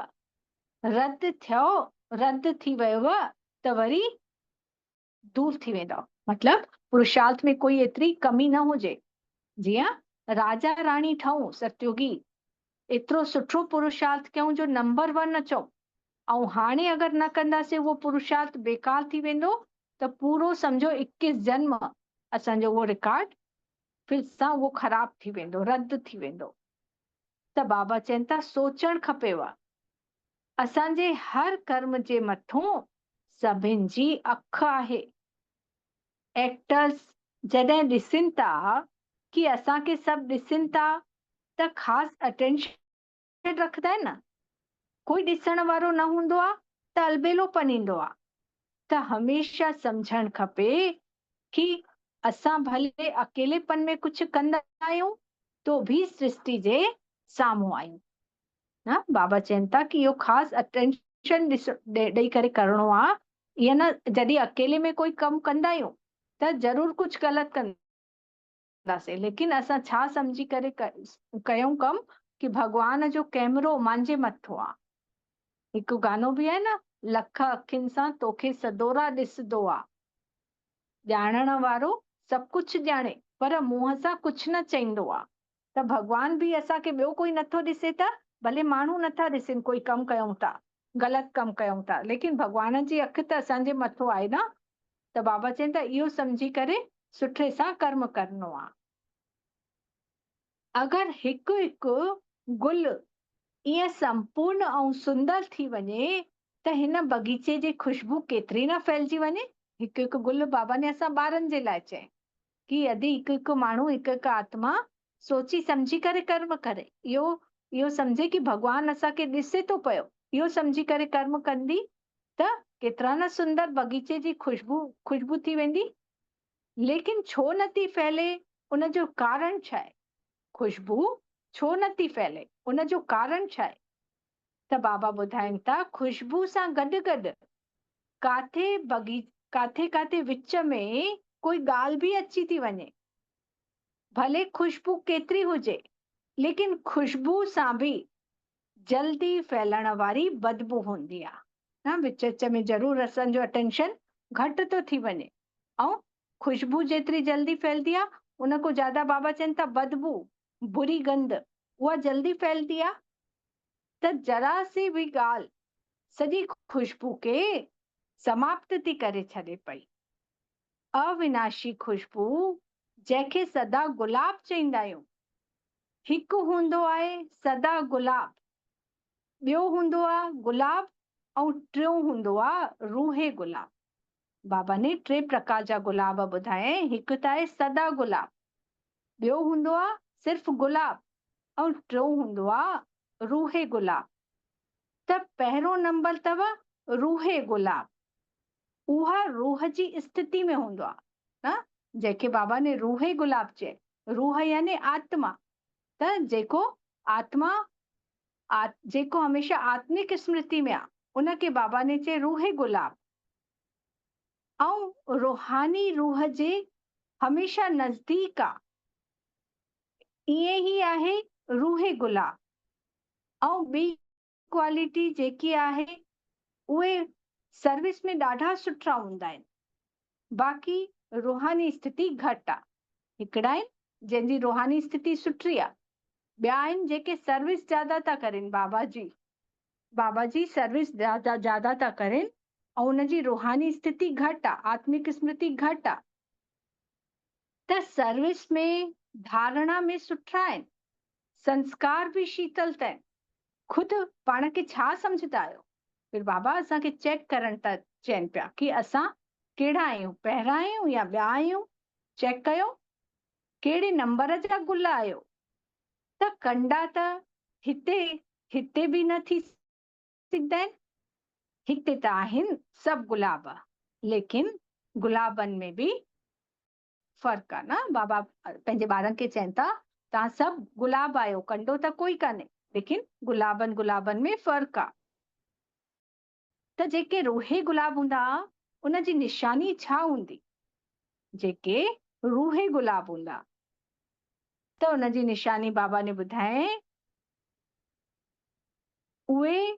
रद्द थियो, रद्द थी वियो त वरी दूर थी वेंदव। मतलब पुरुषार्थ में कोई एतिरी कमी न हुजे। जीअं राजा राणी ठहूं सतयुगी, एतिरो सुठो पुरुषार्थ कयूं जो नंबर 1 अचूं ऐं हाणे अगरि न कंदासीं उहो पुरुषार्थ बेकार थी वेंदो त पूरो सम्झो 21 जन्म असांजो उहो रिकॉर्ड फिर सां उहो ख़राब थी वेंदो, रद्द थी वेंदो। त बाबा चवनि था सोचणु खपेव असांजे हर कर्म जे मथां सभिनि जी अख आहे। एक्टर्स जॾहिं ॾिसनि था कि असांखे सभु ॾिसनि था त ख़ासि अटेंशन रखंदा आहिनि न। कोई ॾिसण वारो न हूंदो आहे त अलबेलोपन ईंदो आहे। त हमेशह सम्झणु खपे कि असां भले अकेलेपन में कुझु कंदा आहियूं तो बि सृष्टि जे साम्हूं आहियूं। न, बाबा चवनि था कि इहो ख़ासि अटेंशन ॾेई करे करणो आहे। ईअं न जॾहिं अकेले में कोई कमु कंदा आहियूं त ज़रूर कुझु ग़लति कंदासीं, लेकिन असां छा सम्झी करे कयूं कमु कि भॻवान जो कैमरो मुंहिंजे मथां आहे। हिकु गानो बि आहे न, लख अखियुनि सां तोखे सदोरा ॾिसंदो आहे। ॼाणण वारो सभु कुझु ॼाणे पर मुंहं सां कुझु न चईंदो आहे। त भॻवान बि असांखे ॿियो कोई नथो ॾिसे त भले माण्हू नथा ॾिसनि कोई कमु कयूं था, ग़लति कमु कयूं था, लेकिन भॻवान जी अखि त असांजे मथां आहे न। त बाबा चवनि था इहो सम्झी करे सुठे सां कर्म करणो आहे। अगरि हिकु हिकु गुल ईअं संपूर्ण ऐं सुंदर थी वञे त हिन बगीचे जी खुशबू केतिरी न फैलिजी वञे। हिकु हिकु गुल बाबा ने असां ॿारनि जे लाइ चई कि यदि हिकु हिकु माण्हू हिकु हिकु आत्मा सोची सम्झी करे कर्म करे, इहो सम्झे कि भॻवानु असांखे ॾिसे थो पियो, इहो सम्झी करे कर्म कंदी त केतिरा न सुंदर बगीचे जी खुशबू थी वेंदी। लेकिन छो नथी फैले, उन जो कारण छा आहे? खुशबू छो नथी फैले, उन जो कारण छा आहे? त बाबा ॿुधाइनि था खुशबू सां गॾु गॾु काथे विच में कोई ॻाल्हि बि अची थी वञे, भले खुशबू केतिरी हुजे, लेकिन खुशबू सां बि जल्दी फैलण वारी बदबू हूंदी आहे। विच विच में ज़रूरु असांजो अटेंशन घटि थो थी वञे ऐं खुशबू जेतिरी जल्दी फैलदी आहे उन को ज्यादा बाबा चवनि था बदबू, बुरी गंध उहा जल्दी फैलदी आहे। त जरा सी बि ॻाल्हि सॼी खुशबू खे समाप्त थी करे छॾे पई। अविनाशी खुशबू जंहिंखे सदा गुलाब चईंदा आहियूं, हिकु हूंदो आहे सदा गुलाब, ॿियो हूंदो आहे गुलाब ऐं टियों हूंदो आहे रूहे गुलाब। बाबा ने 3 प्रकार जा गुलाब ॿुधाए, हिकु त आहे सदा गुलाब, ॿियो हूंदो आहे सिर्फ़ गुलाब ऐं टियों हूंदो आहे रूहे गुलाब। त पहिरों नंबर अथव रूहे गुलाब, उहा रूह जी स्थिति में हूंदो आहे न, जंहिंखे बाबा ने रूहे गुलाब चए। रूह यानी आत्मा, त जेको हमेशा आत्मिक स्मृति में आहे उनखे बाबा ने चए रूहे गुलाब। ऐं रूहानी रूह जे हमेशा नज़दीक आहे, ईअं ई आहे रूहे गुलाब। ऐं ॿी क्वालिटी जेकी आहे उहे सर्विस में ॾाढा सुठा हूंदा आहिनि, बाक़ी रूहानी स्थिति घटि आहे। हिकिड़ा आहिनि जंहिंजी रूहानी स्थिति सुठी आहे, ॿिया आहिनि जेके सर्विस ज्यादा था करनि, बाबा जी सर्विस ज्यादा था करनि ऐं उनजी रूहानी स्थिति घटि आहे, आत्मिक स्मृति घटि आहे। त सर्विस में धारणा में सुठा आहिनि, संस्कार बि शीतल अथनि, खुदि पाण खे छा सम्झंदा आहियो? फिर बाबा असांखे चेक करण था चवनि पिया कि असां कहिड़ा आहियूं, पहिरां आहियूं या ॿिया आहियूं, चेक कयो कहिड़े नंबर जा गुल आहियो। त कंडा त हिते बि न थी सघंदा आहिनि, हिते त आहिनि सभु गुलाब, लेकिन गुलाबनि में बि फ़र्क़ु आहे न। बाबा पंहिंजे ॿारनि खे चवनि था तव्हां सभु गुलाब आहियो, कंडो त कोई कान्हे, लेकिन गुलाबनि में फ़र्क़ु आहे। त जेके रूहे गुलाब हूंदा उनजी निशानी छा हूंदी? जेके रूहे गुलाब हूंदा त उनजी निशानी बाबा ने ॿुधाए, उहे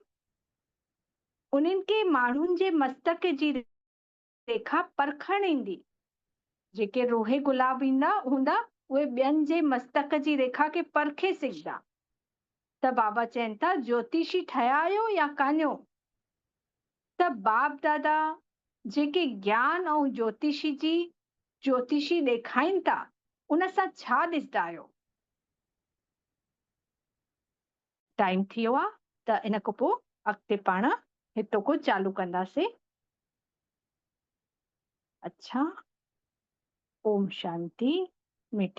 उन्हनि खे माण्हुनि जे मस्तक जी रेखा परखण ईंदी। जेके रूहे गुलाब हूंदा उहे ॿियनि जे मस्तक जी रेखा खे परखे सघंदा। त बाबा चवनि था ज्योतिषी ठहिया आहियो या कान्हो? त बाप दादा जेके ज्ञान ऐं ज्योतिषी ॾेखारीनि था उन सां छा ॾिसंदा आहियो? टाइम थी वियो आहे त इन खां पोइ अॻिते पाण हितो को चालू कंदासीं। अच्छा, ओम शांति। मीटिंग